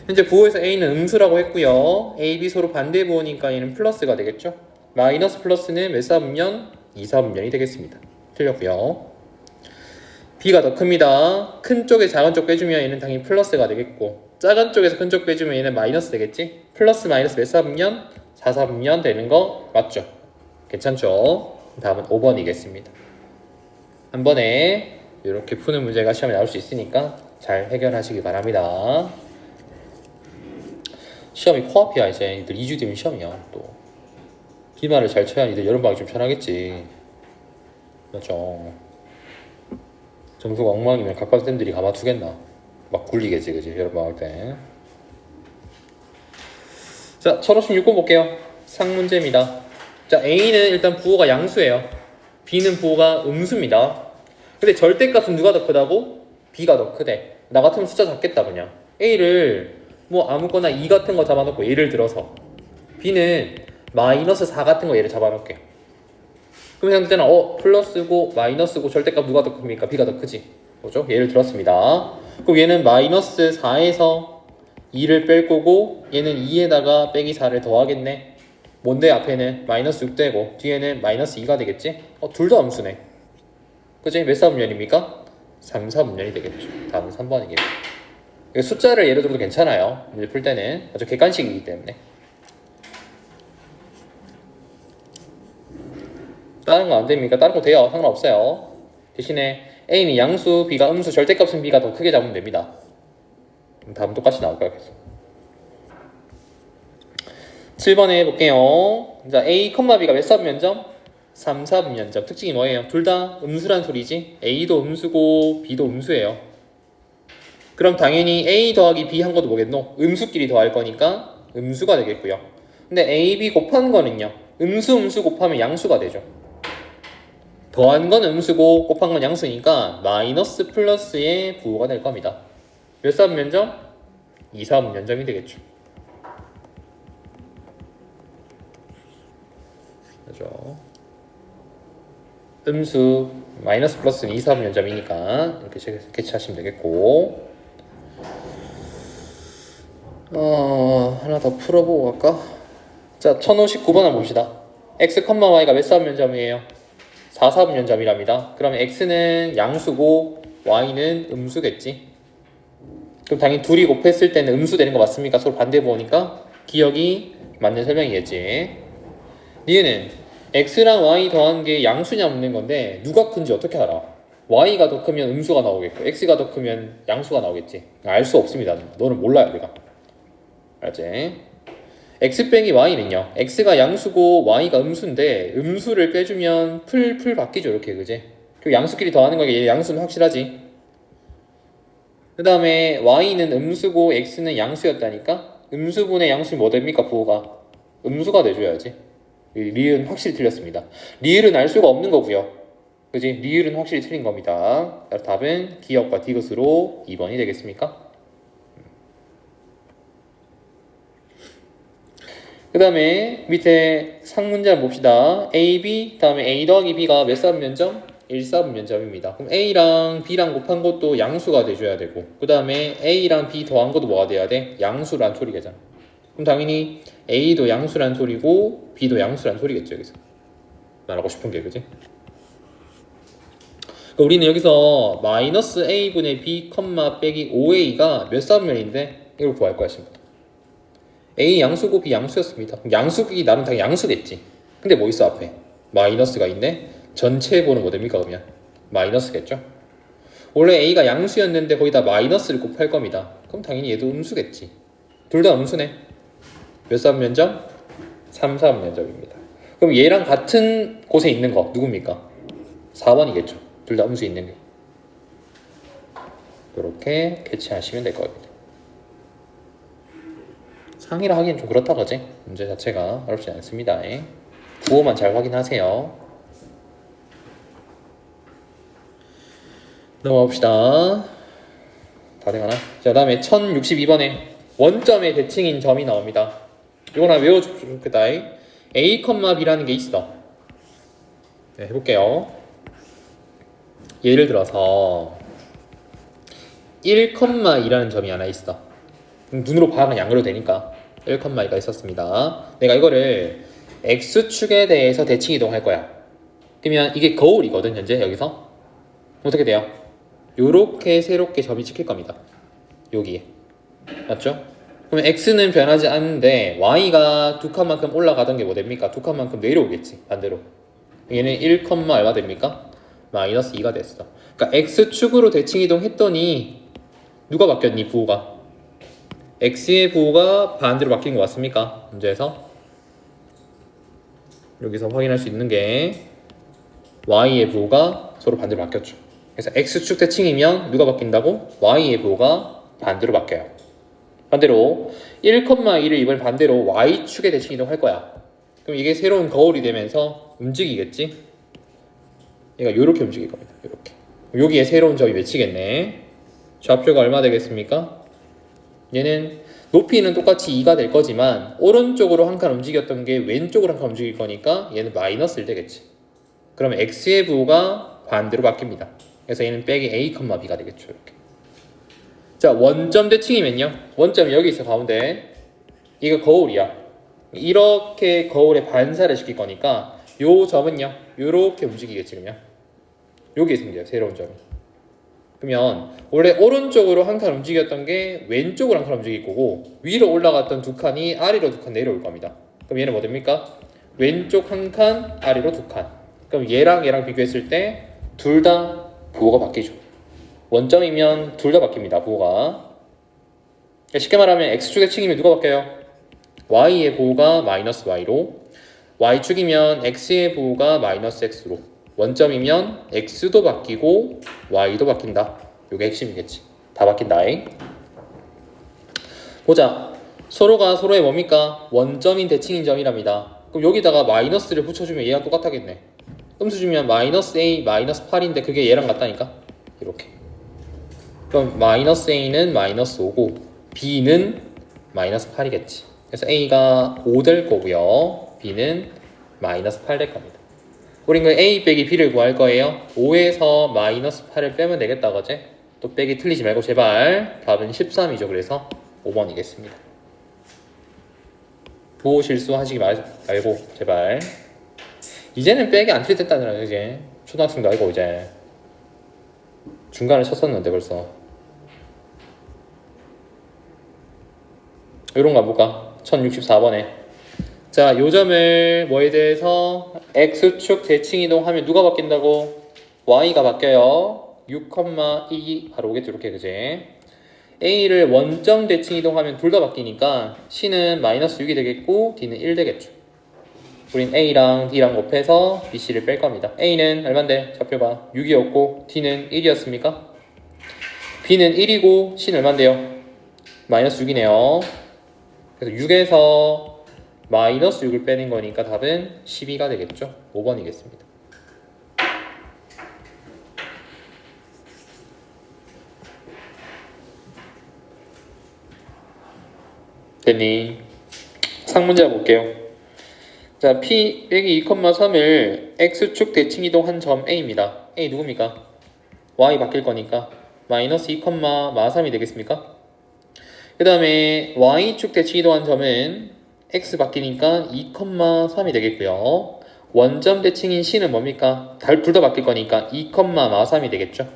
A: 현재 부호에서 A는 음수라고 했고요. A, B 서로 반대 부호니까 얘는 플러스가 되겠죠. 마이너스 플러스는 몇 사분면? 2사분면이 되겠습니다. 틀렸고요. B가 더 큽니다. 큰 쪽에 작은 쪽 빼주면 얘는 당연히 플러스가 되겠고 작은 쪽에서 큰 쪽 빼주면 얘는 마이너스 되겠지. 플러스 마이너스 몇 사분면? 4사분면 되는 거 맞죠? 괜찮죠? 답은 5번이겠습니다. 한 번에 이렇게 푸는 문제가 시험에 나올 수 있으니까 잘 해결하시기 바랍니다. 시험이 코앞이야 이제. 이들 2주 뒤면 시험이야 또. 기말을 잘 쳐야 이들 여름방학 좀 편하겠지. 맞죠? 점수가 엉망이면 각반 쌤들이 가만두겠나. 막 굴리겠지 그지 여름방학 때. 자 1056번 볼게요. 상문제입니다. 자 A는 일단 부호가 양수예요. B는 부호가 음수입니다. 근데 절대값은 누가 더 크다고? b가 더 크대. 나 같으면 숫자 잡겠다 그냥. a를 뭐 아무거나 2 같은 거 잡아놓고 예를 들어서 b는 마이너스 4 같은 거 예를 잡아놓을게. 그럼 생각할 때는 플러스고 마이너스고 절대값 누가 더 큽니까? b가 더 크지. 뭐죠? 예를 들었습니다. 그럼 얘는 마이너스 4에서 2를 뺄 거고 얘는 2에다가 빼기 4를 더하겠네. 뭔데 앞에는 마이너스 6 되고 뒤에는 마이너스 2가 되겠지? 둘 다 음수네. 그치? 몇 사분면입니까? 3, 4분면이 되겠죠. 다음은 3번이겠죠. 숫자를 예를 들어도 괜찮아요. 문제 풀 때는 아주 객관식이기 때문에. 다른 거 안 됩니까? 다른 거 돼요. 상관없어요. 대신에 A는 양수, B가 음수, 절대값은 B가 더 크게 잡으면 됩니다. 다음 똑같이 나올 거야 계속. 7번에 해볼게요. 자, A, B가 몇 사분면점? 3, 4분면점. 특징이 뭐예요? 둘 다 음수란 소리지. A도 음수고 B도 음수예요. 그럼 당연히 A 더하기 B 한 것도 뭐겠노? 음수끼리 더할 거니까 음수가 되겠고요. 근데 A, B 곱한 거는요. 음수 곱하면 양수가 되죠. 더한 건 음수고 곱한 건 양수니까 마이너스 플러스의 부호가 될 겁니다. 몇 사분면점? 2, 사분면점이 되겠죠. 그죠? 음수 마이너스 플러스는 2, 사분면점이니까 이렇게 캐치하시면 되겠고 하나 더 풀어보고 갈까? 자, 1059번 한번 봅시다. x, y가 몇 사분면점이에요? 4, 사분면점이랍니다. 그러면 x는 양수고 y는 음수겠지. 그럼 당연히 둘이 곱했을 때는 음수 되는 거 맞습니까? 서로 반대 보니까 기억이 맞는 설명이겠지. 니은 x랑 y 더한 게 양수냐 묻는 건데 누가 큰지 어떻게 알아? y가 더 크면 음수가 나오겠고 x가 더 크면 양수가 나오겠지. 알 수 없습니다. 너는 몰라요 내가. 알지? x 빼기 y는요. x가 양수고 y가 음수인데 음수를 빼주면 풀 바뀌죠 이렇게 그지? 그리고 양수끼리 더하는 거에 양수는 확실하지. 그 다음에 y는 음수고 x는 양수였다니까 음수분의 양수는 뭐 됩니까? 부호가 음수가 돼줘야지. 리을은 확실히 틀렸습니다. 리을은 알 수가 없는 거고요. 그지? 리을은 확실히 틀린 겁니다. 답은 기역과 디귿으로 2번이 되겠습니까? 그 다음에 밑에 상문제 봅시다. A, B, 다음에 A 더하기 B가 몇 사분면점? 1사분면점입니다. 그럼 A랑 B랑 곱한 것도 양수가 돼줘야 되고 그 다음에 A랑 B 더한 것도 뭐가 돼야 돼? 양수란 소리겠잖아. 그럼 당연히 A도 양수란 소리고 B도 양수란 소리겠죠 여기서. 말하고 싶은 게 그지? 그러니까 우리는 여기서 마이너스 A분의 B, 빼기 5A가 몇 사분면인데 이걸 구할 거야 지금. A 양수고 B 양수였습니다. 양수기 나름 당연히 양수겠지. 근데 뭐 있어 앞에? 마이너스가 있네. 전체 보는 뭐 됩니까 그러면? 마이너스겠죠. 원래 A가 양수였는데 거기다 마이너스를 곱할 겁니다. 그럼 당연히 얘도 음수겠지. 둘 다 음수네. 몇 사분면점? 3, 사분면점입니다. 그럼 얘랑 같은 곳에 있는 거 누굽니까? 4번이겠죠. 둘 다 음수 있는 게. 이렇게 캐치하시면 될 겁니다. 상의를 하기엔 좀 그렇다 그지? 문제 자체가 어렵지 않습니다. 부호만 잘 확인하세요. 넘어갑시다. 다 돼가나? 자, 다음에 1062번에 원점의 대칭인 점이 나옵니다. 이거나 외워주면 좋겠다. A, B라는 게 있어. 네, 해볼게요. 예를 들어서 1,2라는 점이 하나 있어. 눈으로 봐야 양으로 되니까 1,2가 있었습니다. 내가 이거를 X축에 대해서 대칭 이동할 거야. 그러면 이게 거울이거든 현재 여기서. 어떻게 돼요? 요렇게 새롭게 점이 찍힐 겁니다. 여기에. 맞죠? 그러면 X는 변하지 않는데 Y가 두 칸만큼 올라가던 게 뭐 됩니까? 두 칸만큼 내려오겠지 반대로. 얘는 1, 얼마 됩니까? 마이너스 2가 됐어. 그러니까 X축으로 대칭 이동했더니 누가 바뀌었니 부호가? X의 부호가 반대로 바뀐 거 맞습니까? 문제에서 여기서 확인할 수 있는 게 Y의 부호가 서로 반대로 바뀌었죠. 그래서 X축 대칭이면 누가 바뀐다고? Y의 부호가 반대로 바뀌어요. 반대로 1,2를 이번에 반대로 Y축에 대칭 이동할 거야. 그럼 이게 새로운 거울이 되면서 움직이겠지? 얘가 이렇게 움직일 겁니다. 이렇게 여기에 새로운 점이 맺히겠네. 좌표가 얼마 되겠습니까? 얘는 높이는 똑같이 2가 될 거지만 오른쪽으로 한 칸 움직였던 게 왼쪽으로 한 칸 움직일 거니까 얘는 마이너스 1 되겠지. 그러면 x의 부호가 반대로 바뀝니다. 그래서 얘는 빼기 a, b가 되겠죠. 이렇게. 자, 원점 대칭이면요. 원점이 여기 있어, 가운데. 이거 거울이야. 이렇게 거울에 반사를 시킬 거니까 요 점은요. 요렇게 움직이겠지, 그러면. 여기에 생겨요, 새로운 점이. 그러면 원래 오른쪽으로 한 칸 움직였던 게 왼쪽으로 한 칸 움직일 거고 위로 올라갔던 두 칸이 아래로 두 칸 내려올 겁니다. 그럼 얘는 뭐 됩니까? 왼쪽 한 칸, 아래로 두 칸. 그럼 얘랑 비교했을 때 둘 다 부호가 바뀌죠. 원점이면 둘 다 바뀝니다, 부호가. 쉽게 말하면 x축의 층이면 누가 바뀌어요? y의 부호가 마이너스 y로, y축이면 x의 부호가 마이너스 x로, 원점이면 x도 바뀌고 y도 바뀐다. 이게 핵심이겠지. 다 바뀐다잉. 보자. 서로가 서로의 뭡니까? 원점인 대칭인 점이랍니다. 그럼 여기다가 마이너스를 붙여주면 얘랑 똑같아겠네. 음수 주면 마이너스 a 마이너스 8인데 그게 얘랑 같다니까? 이렇게. 그럼 마이너스 a는 마이너스 5고 b는 마이너스 8이겠지. 그래서 a가 5 될 거고요. b는 마이너스 8 될 겁니다. 우린 그 a 빼기 b를 구할 거예요. 5에서 마이너스 8을 빼면 되겠다, 그지? 또 빼기 틀리지 말고 제발. 답은 13이죠. 그래서 5번이겠습니다. 부호 실수하시지 말고 제발. 이제는 빼기 안 틀렸다느라, 그지? 초등학생도 알고 이제 중간에 쳤었는데 벌써. 요런 거 가볼까? 1064번에. 자, 요 점을 뭐에 대해서 x축 대칭 이동하면 누가 바뀐다고? y가 바뀌어요. 6,2 바로 오겠죠, 이렇게, 그지? a를 원점 대칭 이동하면 둘 다 바뀌니까 c는 마이너스 6이 되겠고 d는 1 되겠죠. 우린 a랑 d랑 곱해서 bc를 뺄 겁니다. a는 얼만데? 좌표가 6이었고 d는 1이었습니까? b는 1이고 c는 얼만데요? 마이너스 6이네요. 그래서 6에서 마이너스 6을 빼는 거니까 답은 12가 되겠죠. 5번이겠습니다. 됐니? 상문제 볼게요. 자, p 빼기 2,3을 x축 대칭 이동한 점 a입니다. a 누굽니까? y 바뀔 거니까 마이너스 2, 마3이 되겠습니까? 그 다음에 y축 대칭 이동한 점은 x 바뀌니까 2,3이 되겠고요. 원점 대칭인 c는 뭡니까? 둘 다 바뀔 거니까 2, 마3이 되겠죠.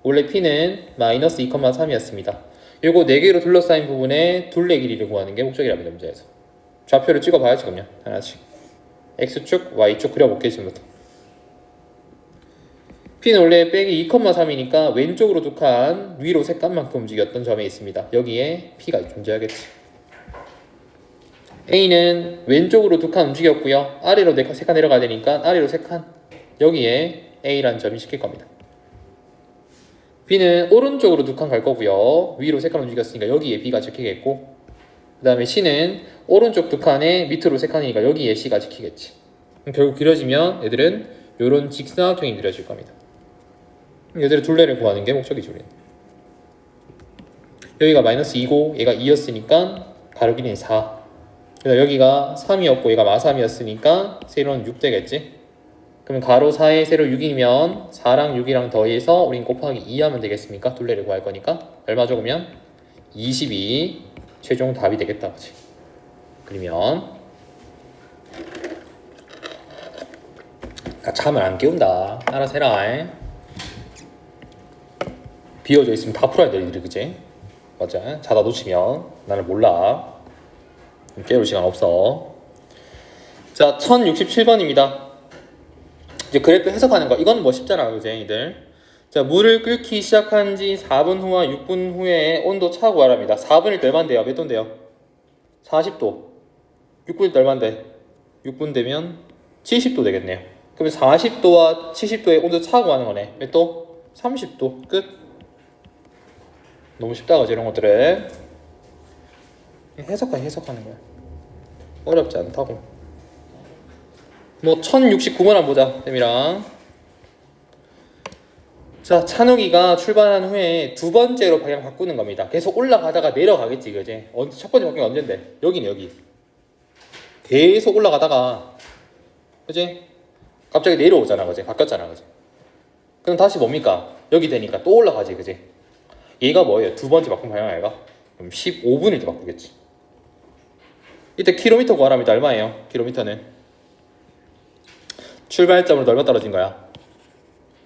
A: 원래 p는 마이너스 2, 3이었습니다. 요거 4개로 둘러싸인 부분에 둘레 길이를 구하는 게 목적이랍니다. 문제에서. 좌표를 찍어봐야지 그러면 하나씩. x축, y축 그려볼게요. 지금부터. p는 원래 빼기 2, 3이니까 왼쪽으로 두 칸, 위로 세 칸만큼 움직였던 점에 있습니다. 여기에 p가 존재하겠지. a는 왼쪽으로 두 칸 움직였고요. 아래로 세 칸 내려가야 되니까 아래로 세 칸. 여기에 a라는 점이 시킬 겁니다. b는 오른쪽으로 두 칸 갈 거고요. 위로 세 칸 움직였으니까 여기에 b가 지키겠고, 그 다음에 c는 오른쪽 두 칸에 밑으로 세 칸이니까 여기에 c가 지키겠지. 결국 그려지면 얘들은 이런 직사각형이 그려질 겁니다. 얘들의 둘레를 구하는 게 목적이죠. 우리는. 여기가 마이너스 2고 얘가 2였으니까 가로 길이는 4. 그래서 여기가 3이었고 얘가 마3이었으니까 세로는 6 되겠지. 그러면 가로 4에 세로 6이면 4랑 6이랑 더해서 우린 곱하기 2 하면 되겠습니까? 둘레를 구할 거니까 얼마 적으면 22 최종 답이 되겠다. 그치? 그러면 잠을 안 깨운다. 알아서 해라. 비어져 있으면 다 풀어야 돼, 이들이. 그치? 맞아. 자다 놓치면 나는 몰라. 깨울 시간 없어. 자, 1067번입니다. 이제 그래프 해석하는 거. 이건 뭐 쉽잖아, 그지, 이들. 자, 물을 끓기 시작한 지 4분 후와 6분 후에 온도 차 구하랍니다. 4분일 때 얼마인데요? 몇 도인데요? 40도. 6분일 때 얼마인데? 6분 되면 70도 되겠네요. 그러면 40도와 70도의 온도 차 구하는 거네. 몇 도? 30도. 끝. 너무 쉽다, 그지, 이런 것들은. 해석하는 거야. 어렵지 않다고. 뭐 1069번 한번 보자, 쌤이랑. 자, 찬욱이가 출발한 후에 두 번째로 방향 바꾸는 겁니다. 계속 올라가다가 내려가겠지, 그지? 첫 번째 바뀐 게 언젠데? 여기네, 여기. 계속 올라가다가, 그지? 갑자기 내려오잖아, 그지? 바뀌었잖아, 그지? 그럼 다시 뭡니까? 여기 되니까 또 올라가지, 그지? 얘가 뭐예요? 두 번째 바꾼 방향 얘가? 그럼 15분일 때 바꾸겠지. 이때 킬로미터 구하랍니다. 얼마예요? 킬로미터는 출발점으로 넓어 떨어진 거야.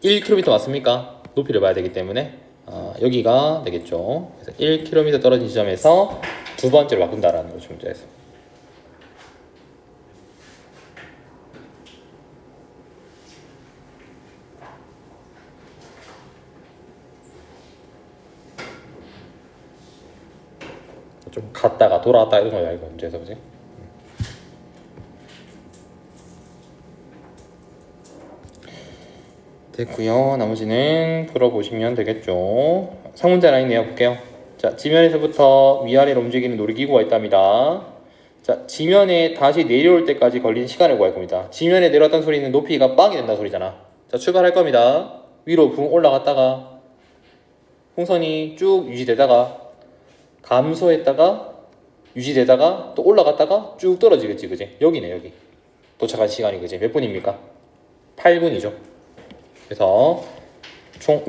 A: 1km 맞습니까? 높이를 봐야 되기 때문에 여기가 되겠죠. 그래서 1km 떨어진 지점에서 두 번째로 바꾼다라는 거죠, 문제에서. 좀 갔다가 돌아왔다 이런 거야, 이거 문제에서, 그지? 됐고요. 나머지는 풀어보시면 되겠죠. 상문제 라인 내어볼게요. 자, 지면에서부터 위아래로 움직이는 놀이기구가 있답니다. 자, 지면에 다시 내려올 때까지 걸리는 시간을 구할 겁니다. 지면에 내려왔다는 소리는 높이가 빵이 된다는 소리잖아. 자, 출발할 겁니다. 위로 붕 올라갔다가 풍선이 쭉 유지되다가 감소했다가 유지되다가 또 올라갔다가 쭉 떨어지겠지, 그지? 여기네, 여기. 도착한 시간이, 그지? 몇 분입니까? 8분이죠. 그래서 총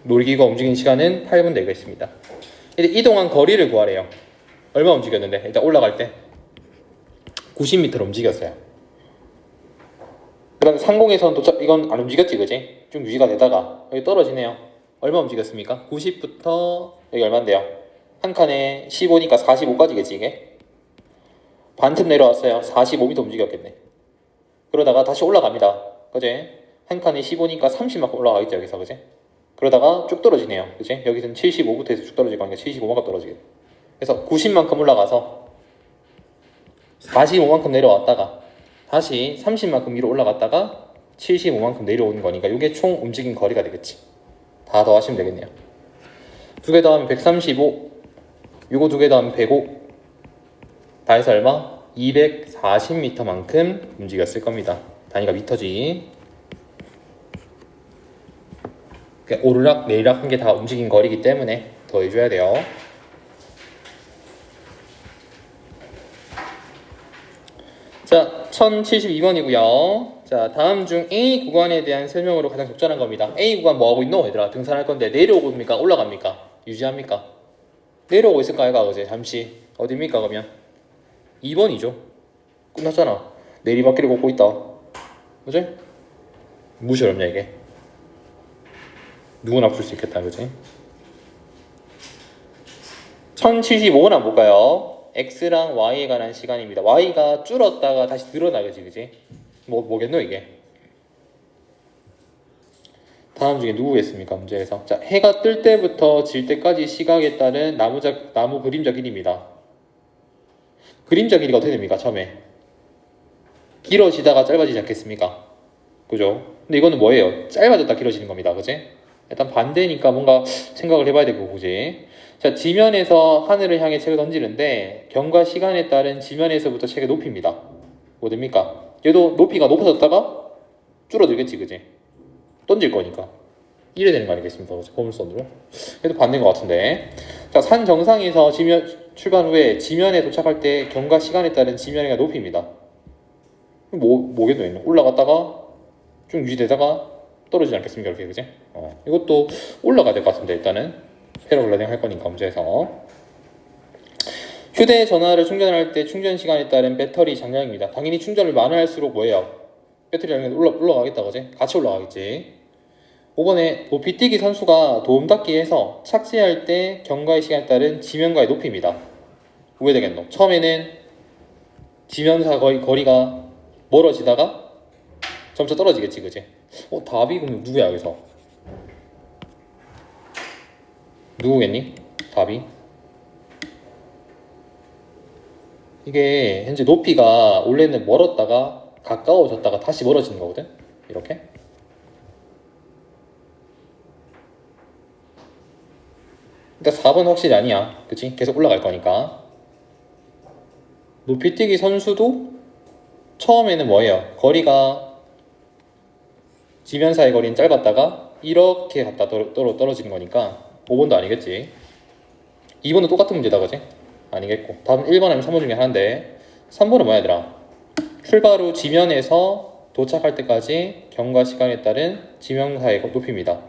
A: 놀이기구가 움직인 시간은 8분 되겠습니다. 이제 이동한 거리를 구하래요. 얼마 움직였는데? 일단 올라갈 때 90m 움직였어요. 그 다음에 상공에서는 도착, 이건 안 움직였지, 그지? 좀 유지가 되다가 여기 떨어지네요. 얼마 움직였습니까? 90부터 여기 얼마인데요? 한 칸에 15니까 45까지겠지, 이게? 반틈 내려왔어요. 45m 움직였겠네. 그러다가 다시 올라갑니다. 그지? 한 칸에 15니까 30만큼 올라가겠죠, 여기서, 그지? 그러다가 쭉 떨어지네요, 그지? 여기서는 75부터 해서 쭉 떨어지고 하니까 75만큼 떨어지겠네. 그래서 90만큼 올라가서 45만큼 내려왔다가 다시 30만큼 위로 올라갔다가 75만큼 내려오는 거니까 이게 총 움직인 거리가 되겠지. 다 더하시면 되겠네요. 두 개 더하면 135, 요거 두 개 더하면 105, 다 해서 얼마? 240m만큼 움직였을 겁니다. 단위가 미터지. 오르락 내리락 한 게 다 움직인 거리이기 때문에 더해줘야 돼요. 자, 1072번이고요. 자, 다음 중 A 구간에 대한 설명으로 가장 적절한 겁니다. A 구간 뭐하고 있노? 얘들아, 등산할 건데 내려오니까 올라갑니까? 유지합니까? 내려오고 있을까, 얘가, 그제? 잠시. 어디입니까, 그러면? 2번이죠. 끝났잖아. 내리막길을 걷고 있다. 그지? 무시 어렵냐, 이게? 누구나 풀 수 있겠다, 그지? 1075번 한번 볼까요? X랑 Y에 관한 시간입니다. Y가 줄었다가 다시 늘어나겠지, 그지? 뭐겠노, 이게? 다음 중에 누구겠습니까, 문제에서? 자, 해가 뜰 때부터 질 때까지 시각에 따른 나무 그림자 길이입니다. 그림자 길이가 어떻게 됩니까, 처음에? 길어지다가 짧아지지 않겠습니까? 그죠? 근데 이거는 뭐예요? 짧아졌다 길어지는 겁니다, 그지? 일단 반대니까 뭔가 생각을 해봐야 되고, 그지? 자, 지면에서 하늘을 향해 책을 던지는데 경과 시간에 따른 지면에서부터 책의 높이입니다. 뭐 됩니까? 얘도 높이가 높아졌다가 줄어들겠지, 그지? 던질 거니까 이래 되는 거 아니겠습니까? 보물선으로. 그래도 반대인 것 같은데. 자, 산 정상에서 출발 후에 지면에 도착할 때 경과 시간에 따른 지면의 높이입니다. 뭐겠노, 얘는? 올라갔다가 좀 유지되다가 떨어지지 않겠습니까, 이렇게, 그지? 이것도 올라가야 될 것 같은데, 일단은 패러글라이딩 할 거니까 문제에서. 휴대전화를 충전할 때 충전 시간에 따른 배터리 장량입니다. 당연히 충전을 많이 할수록 뭐예요? 배터리 장량이 올라가겠다, 그지? 같이 올라가겠지. 5번에 높이뛰기 선수가 도움닫기에서 착지할 때 경과의 시간에 따른 지면과의 높이입니다. 왜 되겠노? 처음에는 지면사 거리가 멀어지다가 점차 떨어지겠지, 그지? 답이 그럼 누구야, 여기서? 누구겠니? 답이? 이게 현재 높이가 원래는 멀었다가 가까워졌다가 다시 멀어지는 거거든? 이렇게? 일단 4번 확실히 아니야, 그치? 계속 올라갈 거니까. 높이뛰기 선수도 처음에는 뭐예요? 거리가 지면 사이 거리는 짧았다가 이렇게 갖다 떨어지는 거니까 5번도 아니겠지. 2번도 똑같은 문제다 그지? 아니겠고 답은 1번 아니면 3번 중에 하나인데 3번은 뭐야 얘들아? 출발 후 지면에서 도착할 때까지 경과 시간에 따른 지명사의 높이입니다.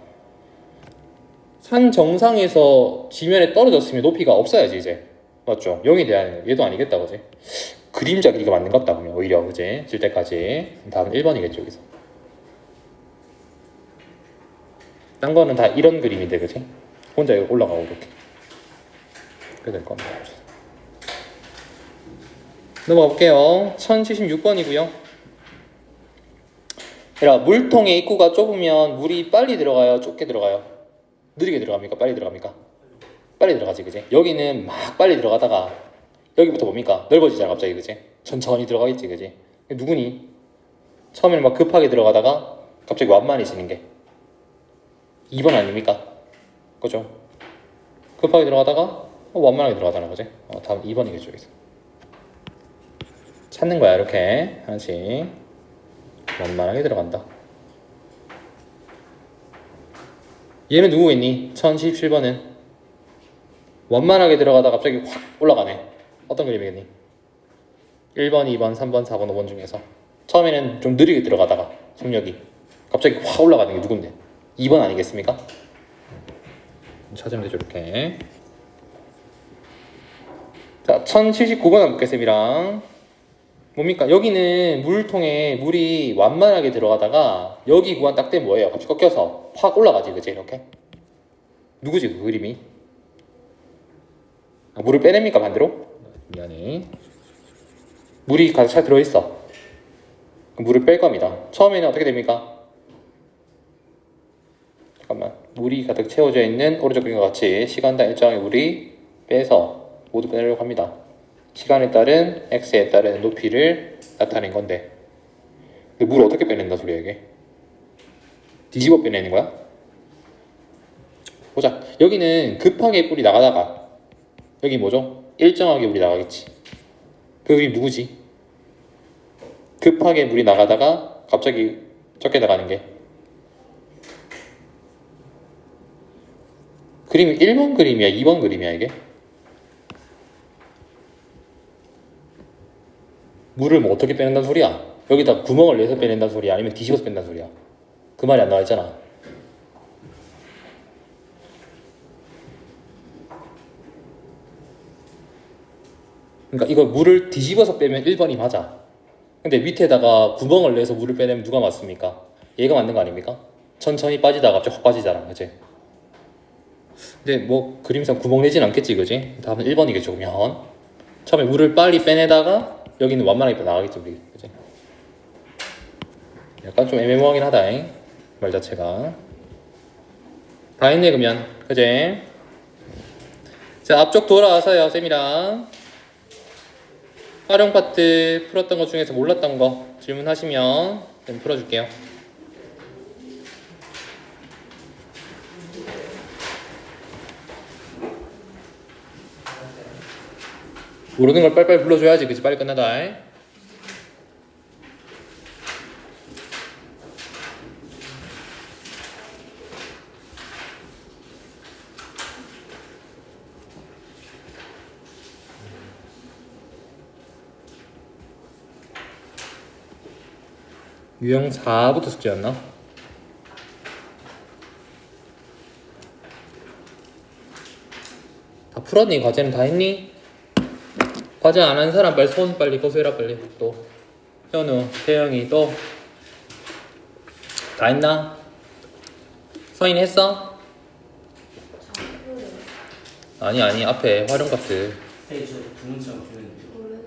A: 산 정상에서 지면에 떨어졌으면 높이가 없어야지 이제. 맞죠? 0이 돼야 하는 거. 얘도 아니겠다 그지? 그림자 길이가 맞는 것 같다 그러면 오히려 그지? 질 때까지. 답은 1번이겠죠 여기서. 딴 거는 다 이런 그림인데 그지? 혼자 여기 올라가고 이렇게. 그래 될 겁니다. 넘어가 볼게요. 1076번이고요. 얘들아, 물통의 입구가 좁으면 물이 빨리 들어가요? 좁게 들어가요? 느리게 들어갑니까? 빨리 들어갑니까? 빨리 들어가지 그지? 여기는 막 빨리 들어가다가 여기부터 뭡니까? 넓어지잖아 갑자기 그지? 천천히 들어가겠지 그지? 누구니? 처음에는 막 급하게 들어가다가 갑자기 완만해지는 게 2번 아닙니까? 그죠? 급하게 들어가다가 완만하게 들어가잖아 그지? 다음 2번이겠죠 여기서. 찾는 거야 이렇게 하나씩. 완만하게 들어간다. 얘는 누구겠니? 1017번은 완만하게 들어가다 갑자기 확 올라가네. 어떤 그림이겠니? 1번, 2번, 3번, 4번, 5번 중에서 처음에는 좀 느리게 들어가다가 속력이 갑자기 확 올라가는 게 누군데? 2번 아니겠습니까? 찾으면 되죠 이렇게. 자, 1079번 한번 보겠습니다. 뭡니까? 여기는 물통에 물이 완만하게 들어가다가 여기 구간 딱 되면 뭐예요? 갑자기 꺾여서 확 올라가지 그치 이렇게? 누구지 그 그림이? 물을 빼냅니까 반대로? 미안해. 물이 가득 차 들어있어. 물을 뺄 겁니다. 처음에는 어떻게 됩니까? 잠깐만. 물이 가득 채워져 있는 오른쪽 그림과 같이 시간당 일정하게 물이 빼서 모두 빼내려고 합니다. 시간에 따른 x에 따른 높이를 나타낸 건데 물 어떻게 빼낸다 소리야 이게? 뒤집어 빼내는 거야? 보자. 여기는 급하게 물이 나가다가 여기 뭐죠? 일정하게 물이 나가겠지. 그 그림 누구지? 급하게 물이 나가다가 갑자기 적게 나가는 게 그림이 1번 그림이야 2번 그림이야 이게? 물을 뭐 어떻게 빼낸다는 소리야? 여기다 구멍을 내서 빼낸다는 소리야? 아니면 뒤집어서 뺀다는 소리야? 그 말이 안 나와 있잖아. 그러니까 이걸 물을 뒤집어서 빼면 1번이 맞아. 근데 밑에다가 구멍을 내서 물을 빼내면 누가 맞습니까? 얘가 맞는 거 아닙니까? 천천히 빠지다가 갑자기 확 빠지잖아 그치? 근데 뭐 그림상 구멍 내진 않겠지 그치? 답은 1번이겠죠 그러면. 처음에 물을 빨리 빼내다가 여기는 완만하게 나가겠지 우리 그치? 약간 좀 애매모호하긴 하다 잉? 말 자체가. 다 했네 그러면 그치? 자 앞쪽 돌아와서요 쌤이랑 활용 파트 풀었던 것 중에서 몰랐던 거 질문하시면 좀 풀어줄게요. 모르는 걸 빨리빨리 불러줘야지 그치? 빨리 끝나다 잉? 유형 4부터 숙제였나? 다 풀었니? 과제는 다 했니? 과제 안 한 사람 빨리 손 빨리 고소해라 빨리. 또 현우, 태영이 또 다 했나? 서인 했어? 아니 앞에 활용 파트
B: 저 두 문자만 보면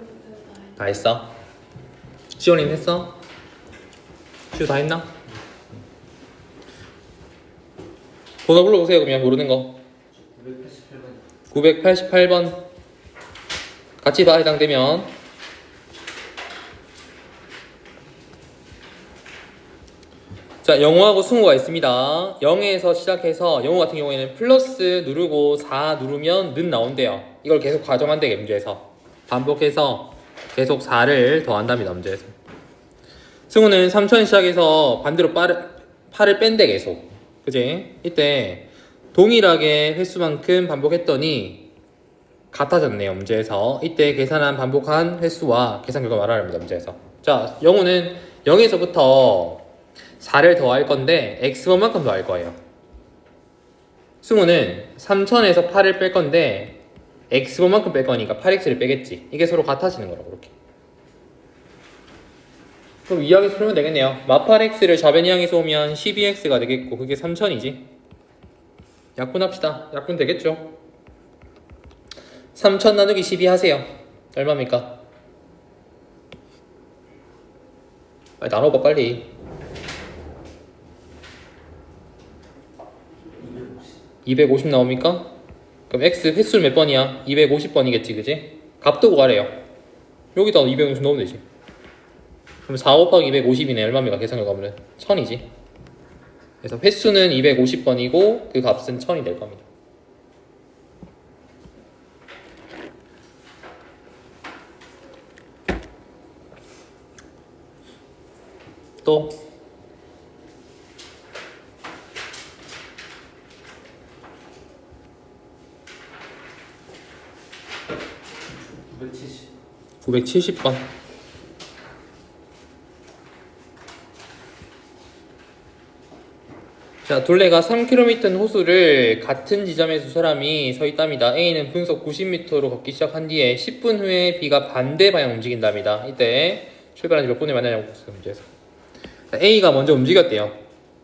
A: 다 했어? 시원이는 했어? 슈 다 했나? 번호 불러보세요 그러면 모르는 거
B: 988번
A: 988번 같이 다 해당되면 자 영어하고 승우가 있습니다. 0에서 시작해서 영어 같은 경우에는 플러스 누르고 4 누르면 는 나온대요. 이걸 계속 가정한대 문제에서 반복해서 계속 4를 더한답니다 문제에서. 승우는 3천 시작해서 반대로 팔을 뺀대 계속. 그지? 이때 동일하게 횟수만큼 반복했더니 같아졌네요. 문제에서 이때 계산한 반복한 횟수와 계산 결과 말하라 합니다. 문제에서. 자, 영우는 0에서부터 4를 더할 건데 x번만큼 더할 거예요. 승우는 3000에서 8을 뺄 건데 x번만큼 뺄 거니까 8x를 빼겠지. 이게 서로 같아지는 거라고 그렇게. 그럼 이항에서 풀면 되겠네요. 마팔x를 좌변 이항에서 오면 12x가 되겠고 그게 3000이지. 약분합시다. 약분 되겠죠? 3000 나누기 12 하세요. 얼마입니까? 빨리 나눠봐 빨리. 250 나옵니까? 그럼 x 횟수는 몇 번이야? 250번이겠지 그지? 값도 구하래요. 여기다 250 넣으면 되지. 그럼 4 곱하기 250이네. 얼마입니까? 계산 결과물은 1000이지. 그래서 횟수는 250번이고 그 값은 1000이 될 겁니다. 또 970번. 자, 둘레가 3km인 호수를 같은 지점에 두 사람이 서 있답니다. A는 분속 90m로 걷기 시작한 뒤에 10분 후에 B가 반대 방향 움직인답니다. 이때 출발한 지 몇 분에 만나냐고 묻었어요, 문제에서. 자, A가 먼저 움직였대요.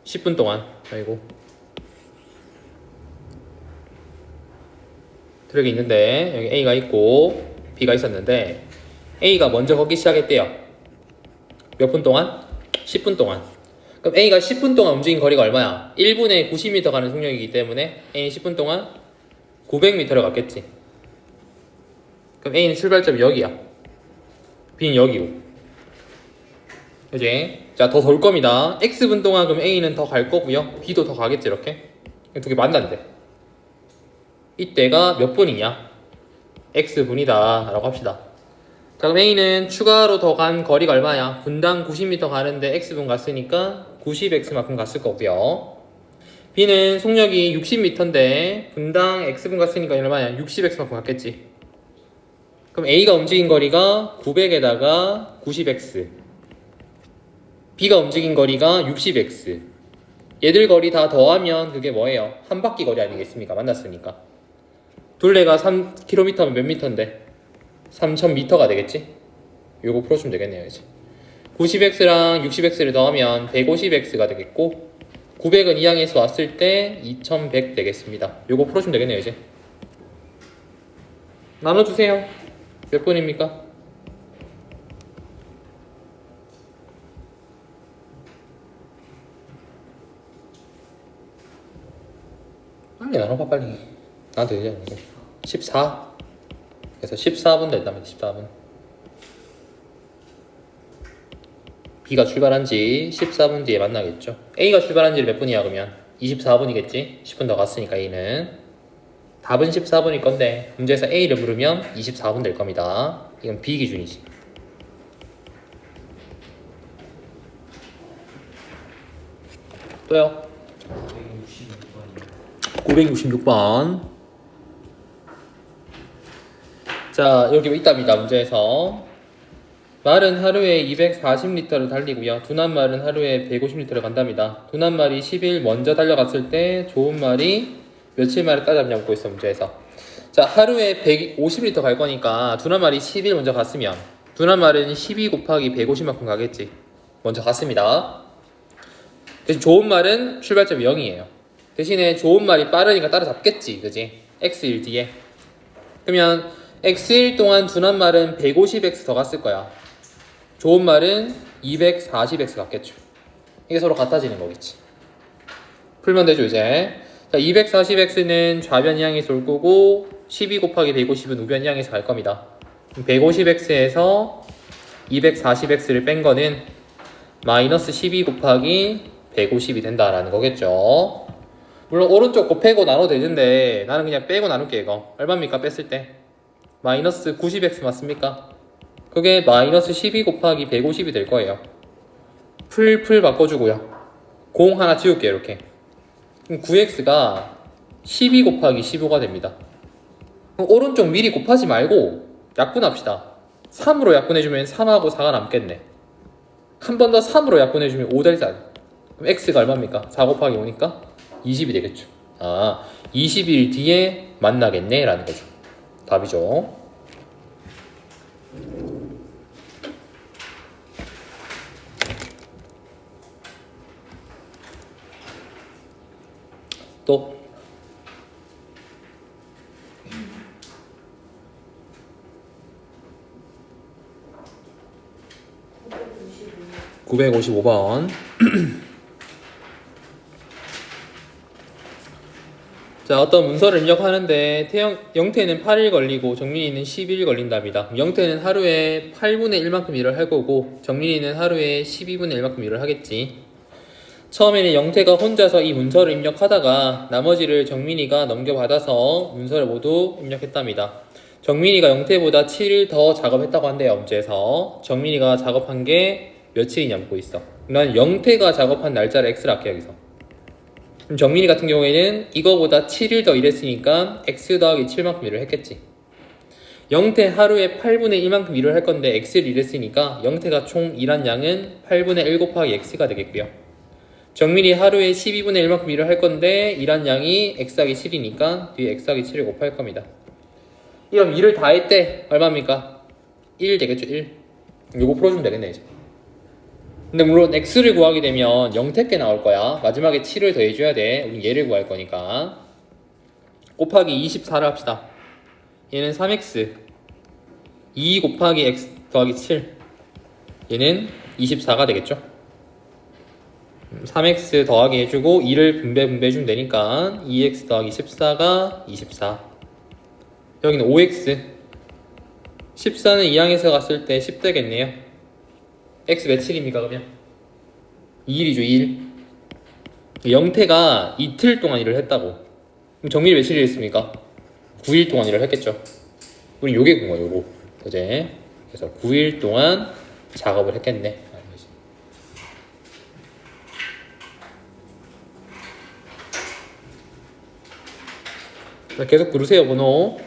A: 10분 동안. 아이고. 트랙이 있는데 여기 A가 있고 B가 있었는데 A가 먼저 걷기 시작했대요. 몇 분 동안? 10분 동안. 그럼 A가 10분 동안 움직인 거리가 얼마야? 1분에 90m 가는 속력이기 때문에 A는 10분 동안 900m를 갔겠지. 그럼 A는 출발점이 여기야. B는 여기고. 그지? 자, 더 돌 겁니다. X분 동안 그럼 A는 더 갈 거고요. B도 더 가겠지, 이렇게. 두 개 만난대. 이때가 몇 분이냐? X분이다. 라고 합시다. 자, 그럼 A는 추가로 더 간 거리가 얼마야? 분당 90m 가는데 X분 갔으니까 90X만큼 갔을 거고요. B는 속력이 60m인데 분당 X분 갔으니까 얼마야? 60X만큼 갔겠지. 그럼 A가 움직인 거리가 900에다가 90X, B가 움직인 거리가 60X. 얘들 거리 다 더하면 그게 뭐예요? 한 바퀴 거리 아니겠습니까? 만났으니까. 둘레가 3km면 몇 미터인데? 3000m가 되겠지? 요거 풀어주면 되겠네요, 이제. 90x랑 60x를 더하면 150x가 되겠고 900은 이항에서 왔을 때 2100 되겠습니다. 요거 풀어주면 되겠네요, 이제. 나눠주세요. 몇 분입니까? 빨리 나눠봐, 빨리. 나한테 되지 않는 14. 그래서 14분 됐답니다. 14분. B가 출발한 지 14분 뒤에 만나겠죠. A가 출발한 지 몇 분이야 그러면? 24분이겠지. 10분 더 갔으니까 A는. 답은 14분일 건데 문제에서 A를 물으면 24분 될 겁니다. 이건 B 기준이지. 또요. 966번. 자, 여기 있답니다. 문제에서 말은 하루에 240리터를 달리고요. 둔한 말은 하루에 150리터를 간답니다. 둔한 말이 10일 먼저 달려갔을 때 좋은 말이 며칠 만에 따라잡냐 묻고 있어. 문제에서. 자, 하루에 150리터 갈 거니까 둔한 말이 10일 먼저 갔으면 둔한 말은 12 곱하기 150만큼 가겠지. 먼저 갔습니다. 대신 좋은 말은 출발점이 0이에요. 대신에 좋은 말이 빠르니까 따라잡겠지. 그지? X일 뒤에. 그러면 X일 동안 둔한 말은 150X 더 갔을 거야. 좋은 말은 240X 갔겠죠. 이게 서로 같아지는 거겠지. 풀면 되죠, 이제. 자, 240X는 좌변 향해서 올 거고 12 곱하기 150은 우변 향해서 갈 겁니다. 150X에서 240X를 뺀 거는 마이너스 12 곱하기 150이 된다라는 거겠죠. 물론 오른쪽 곱하고 나눠도 되는데 나는 그냥 빼고 나눌게. 이거 얼마입니까? 뺐을 때 마이너스 90X 맞습니까? 그게 마이너스 12 곱하기 150이 될 거예요. 풀 바꿔주고요. 공 하나 지울게요. 이렇게 그럼 9x가 12 곱하기 15가 됩니다. 그럼 오른쪽 미리 곱하지 말고 약분합시다. 3으로 약분해주면 3하고 4가 남겠네. 한 번 더 3으로 약분해주면 5 될 산. 그럼 x가 얼마입니까? 4 곱하기 5니까 20이 되겠죠. 20일 뒤에 만나겠네 라는 거죠. 답이죠. 또 955번. 자, 어떤 문서를 입력하는데 영태는 8일 걸리고 정민이는 10일 걸린답니다. 영태는 하루에 8분의 1만큼 일을 할 거고 정민이는 하루에 12분의 1만큼 일을 하겠지. 처음에는 영태가 혼자서 이 문서를 입력하다가 나머지를 정민이가 넘겨받아서 문서를 모두 입력했답니다. 정민이가 영태보다 7일 더 작업했다고 한대요. 문제에서 정민이가 작업한 게 며칠이냐 묻고 있어. 난 영태가 작업한 날짜를 x라 할게 여기서. 그럼 정민이 같은 경우에는 이거보다 7일 더 일했으니까 x 더하기 7만큼 일을 했겠지. 영태 하루에 8분의 1만큼 일을 할 건데 x를 일했으니까 영태가 총 일한 양은 8분의 1 곱하기 x가 되겠고요. 정민이 하루에 12분의 1만큼 일을 할 건데 일한 양이 x하기 7이니까 뒤에 x하기 7을 곱할 겁니다. 그럼 일을 다 했대. 얼마입니까? 1 되겠죠. 1. 요거 풀어주면 되겠네 이제. 근데 물론 x를 구하게 되면 0택게 나올 거야. 마지막에 7을 더해줘야 돼. 우린 얘를 구할 거니까. 곱하기 24를 합시다. 얘는 3x 2 곱하기 x 더하기 7 얘는 24가 되겠죠. 3x 더하기 해주고 2를 분배해주면 되니까 2x 더하기 14가 24. 여기는 5x 14는 이항에서 갔을 때 10 되겠네요. x 며칠입니까 그러면? 2일이죠 2일. 영태가 이틀 동안 일을 했다고. 그럼 정민이 며칠 일했습니까? 9일 동안 일을 했겠죠. 우리 요게 궁금해 요거. 그제 그래서 9일 동안 작업을 했겠네. 자, 계속 부르세요 번호.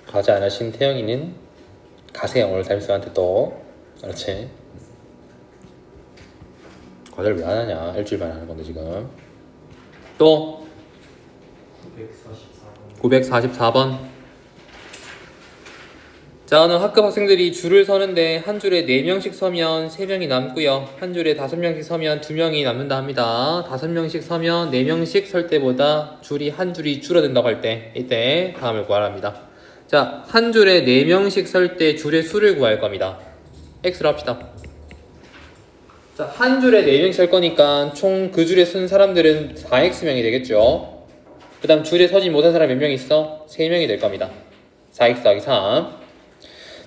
A: 과제 안 하신 태영이는 가세요. 오늘 담임쌤한테 또. 그렇지. 과제를 왜 안 하냐. 일주일만 하는 건데 지금. 또 944번. 자, 오늘 학급 학생들이 줄을 서는데 한 줄에 4명씩 서면 3명이 남고요. 한 줄에 5명씩 서면 2명이 남는다 합니다. 5명씩 서면 4명씩 설 때보다 줄이 한 줄이 줄어든다고 할 때 이때 다음을 구하랍니다. 자, 한 줄에 4명씩 설 때 줄의 수를 구할 겁니다. x로 합시다. 자, 한 줄에 4명씩 설 거니까 총 그 줄에 쓴 사람들은 4x명이 되겠죠. 그 다음 줄에 서지 못한 사람 몇 명 있어? 3명이 될 겁니다. 4x 더하기 3.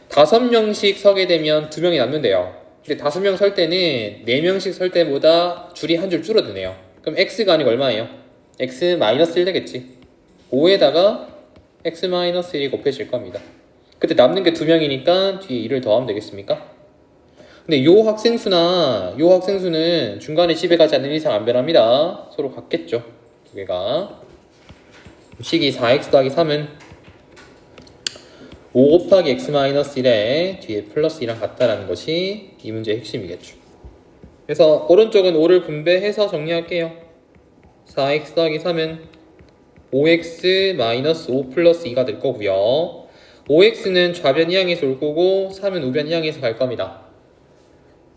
A: 5명씩 서게 되면 2명이 남는데요. 근데 5명 설 때는 4명씩 설 때보다 줄이 한 줄 줄어드네요. 그럼 x가 아니고 얼마예요? x-1 되겠지. 5에다가 x-1이 곱해질 겁니다. 그때 남는 게 2명이니까 뒤에 1을 더하면 되겠습니까? 근데 요 학생수는 중간에 집에 가지 않는 이상 안 변합니다. 서로 같겠죠. 두 개가. 식이 4x 더하기 3은 5 곱하기 x-1에 뒤에 플러스 2랑 같다라는 것이 이 문제의 핵심이겠죠. 그래서 오른쪽은 5를 분배해서 정리할게요. 4x 더하기 3은 5x-5 플러스 2가 될 거고요. 5x는 좌변 이항에서 올 거고 3은 우변 이항에서 갈 겁니다.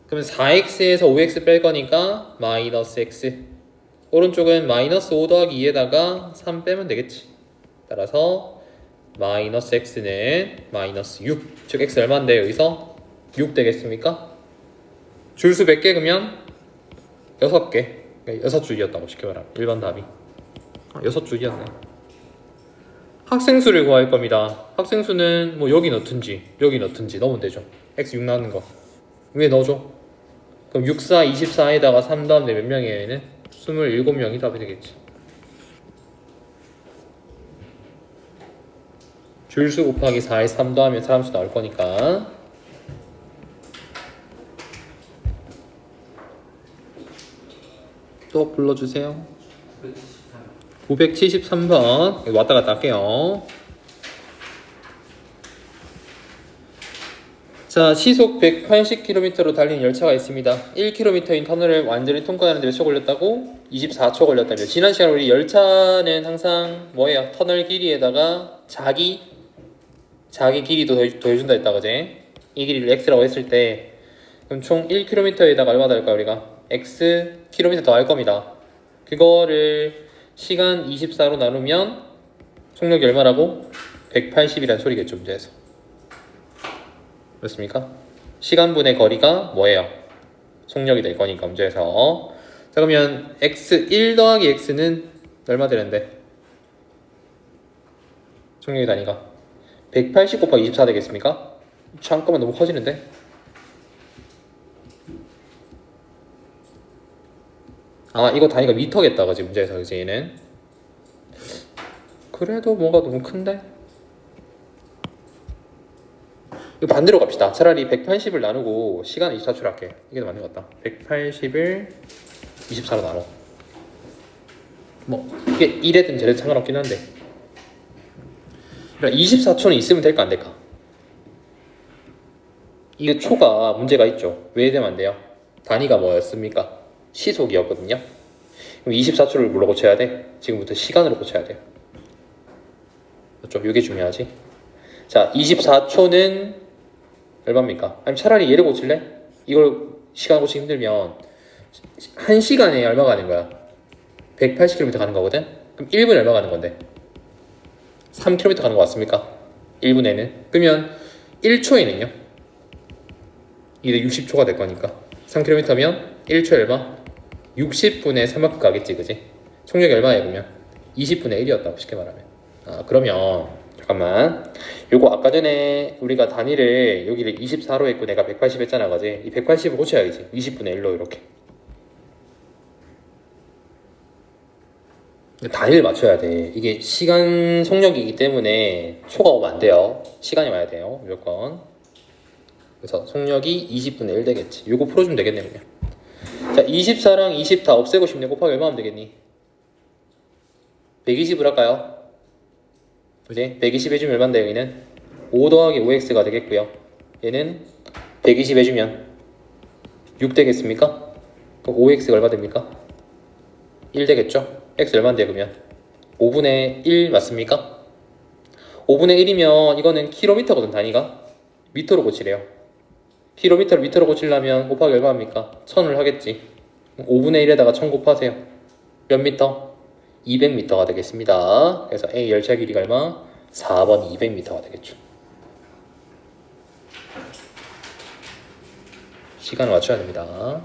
A: 그러면 4x에서 5x 뺄 거니까 마이너스 x. 오른쪽은 마이너스 5 더하기 2에다가 3 빼면 되겠지. 따라서 마이너스 x는 마이너스 6. 즉 x 얼마인데 여기서 6 되겠습니까? 줄수 몇 개 그러면 6개. 6줄이었다고 쉽게 말하면 1번 답이 6줄이었네. 학생수를 구할 겁니다. 학생수는 뭐 여기 넣든지 여기 넣든지 넣으면 되죠. x 6 나오는 거 왜 넣어줘? 그럼 6, 4, 24에다가 3 다음에 몇 명이에요 얘는? 27명이 답이 되겠지. 줄수 곱하기 4에 3 더하면 사람수 나올 거니까 또 불러주세요. 973번 왔다 갔다 할게요. 자, 시속 180km로 달리는 열차가 있습니다. 1km인 터널을 완전히 통과하는데 몇 초 걸렸다고? 24초 걸렸다며. 지난 시간 우리 열차는 항상 뭐예요? 터널 길이에다가 자기 길이도 더해준다 했다 그제? 이 길이를 x라고 했을 때 그럼 총 1km에다가 얼마 더할까 우리가? x km 더 할 겁니다. 그거를 시간 24로 나누면 속력이 얼마라고? 180이라는 소리겠죠 문제에서. 그렇습니까? 시간분의 거리가 뭐예요? 속력이 될 거니까 문제에서. 자 그러면 x1 더하기 x는 얼마 되는데? 속력의 단위가 180 곱하기 24 되겠습니까? 잠깐만 너무 커지는데? 아 이거 단위가 미터겠다 그지 문제에서 그지 얘는. 그래도 뭔가 너무 큰데? 이거 반대로 갑시다. 차라리 180을 나누고 시간 24초로 할게. 이게 더 맞는 것 같다. 180을 24로 나눠. 뭐 이게 1에든 저래도 상관없긴 한데 24초는 있으면 될까 안 될까? 이게 초가 문제가 있죠. 왜 되면 안 돼요? 단위가 뭐였습니까? 시속이었거든요. 그럼 24초를 뭘로 고쳐야 돼? 지금부터 시간으로 고쳐야 돼요. 맞죠? 이게 중요하지. 자, 24초는 얼마입니까? 아니면 차라리 얘를 고칠래? 이걸 시간 고치기 힘들면 1시간에 얼마 가는 거야? 180km 가는 거거든? 그럼 1분에 얼마 가는 건데? 3km 가는 거 맞습니까? 1분에는. 그러면 1초에는요? 이게 60초가 될 거니까 3km면 1초에 얼마? 60분의 3만큼 가겠지 그지? 속력이 얼마야 그러면? 20분의 1이었다고 쉽게 말하면. 아 그러면 잠깐만 요거 아까 전에 우리가 단위를 여기를 24로 했고 내가 180 했잖아 그지? 이 180을 고쳐야겠지. 20분의 1로 이렇게 단위를 맞춰야 돼. 이게 시간 속력이기 때문에 초가 오면 안 돼요. 시간이 와야 돼요 무조건. 그래서 속력이 20분의 1 되겠지. 요거 풀어주면 되겠네 그냥. 자 24랑 20 다 없애고 싶네. 곱하기 얼마 하면 되겠니? 120을 할까요? 그지? 120 해주면 얼마인데 여기는? 5 더하기 5x가 되겠고요. 얘는 120 해주면 6 되겠습니까? 그럼 5x가 얼마 됩니까? 1 되겠죠? x 얼마인데 그러면? 5분의 1 맞습니까? 5분의 1이면 이거는 킬로미터거든 단위가. 미터로 고치래요. 킬로미터를 미터로 고치려면 곱하기 얼마입니까? 1000을 하겠지. 5분의 1에다가 1000 곱하세요. 몇 미터? 200m가 되겠습니다. 그래서 A 열차 길이가 얼마? 4번 200m가 되겠죠. 시간을 맞춰야 됩니다.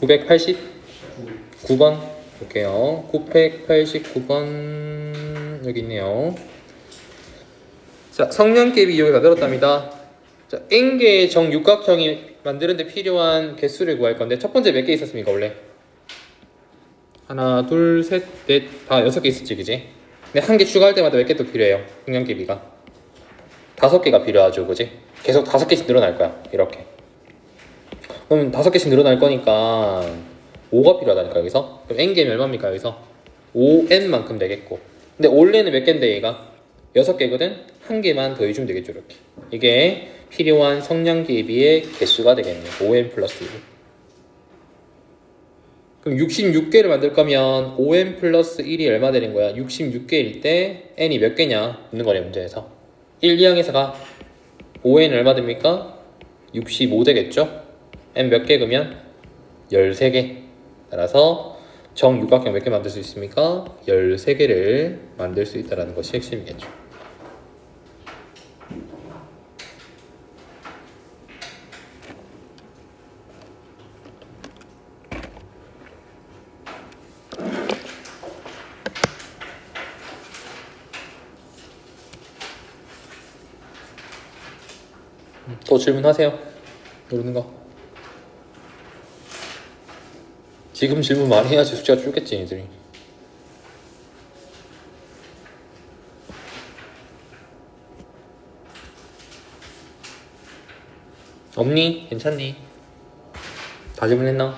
A: (989번) 볼게요. 989번 여기 있네요. 자, 성량계 비용이 만들었답니다. 자, n개의 정육각형이 만드는데 필요한 개수를 구할 건데 첫 번째 몇 개 있었습니까 원래? 하나, 둘, 셋, 넷, 다 6개 있었지 그지? 근데 한 개 추가할 때마다 몇 개 또 필요해요? 성량계비가 5개가 필요하죠 그지? 계속 5개씩 늘어날 거야 이렇게. 그럼 5개씩 늘어날 거니까 5가 필요하다니까 여기서. 그럼 n개는 얼마입니까 여기서? 5n만큼 되겠고. 근데 원래는 몇 개인데 얘가? 6개거든? 한 개만 더해주면 되겠죠 이렇게. 이게 필요한 성량계비의 개수가 되겠네요. 5n 플러스 1. 그럼 66개를 만들 거면 5n 플러스 1이 얼마 되는 거야? 66개일 때 n이 몇 개냐? 묻는 거네 문제에서. 1, 2항에서 가. 5n 얼마 됩니까? 65 되겠죠? n 몇 개 그러면? 13개. 따라서 정육각형 몇 개 만들 수 있습니까? 13개를 만들 수 있다는 것이 핵심이겠죠. 또 질문하세요. 모르는 거. 지금 질문 많이 해야지 숙제가 줄겠지 애들이. 없니? 괜찮니? 다 질문했나?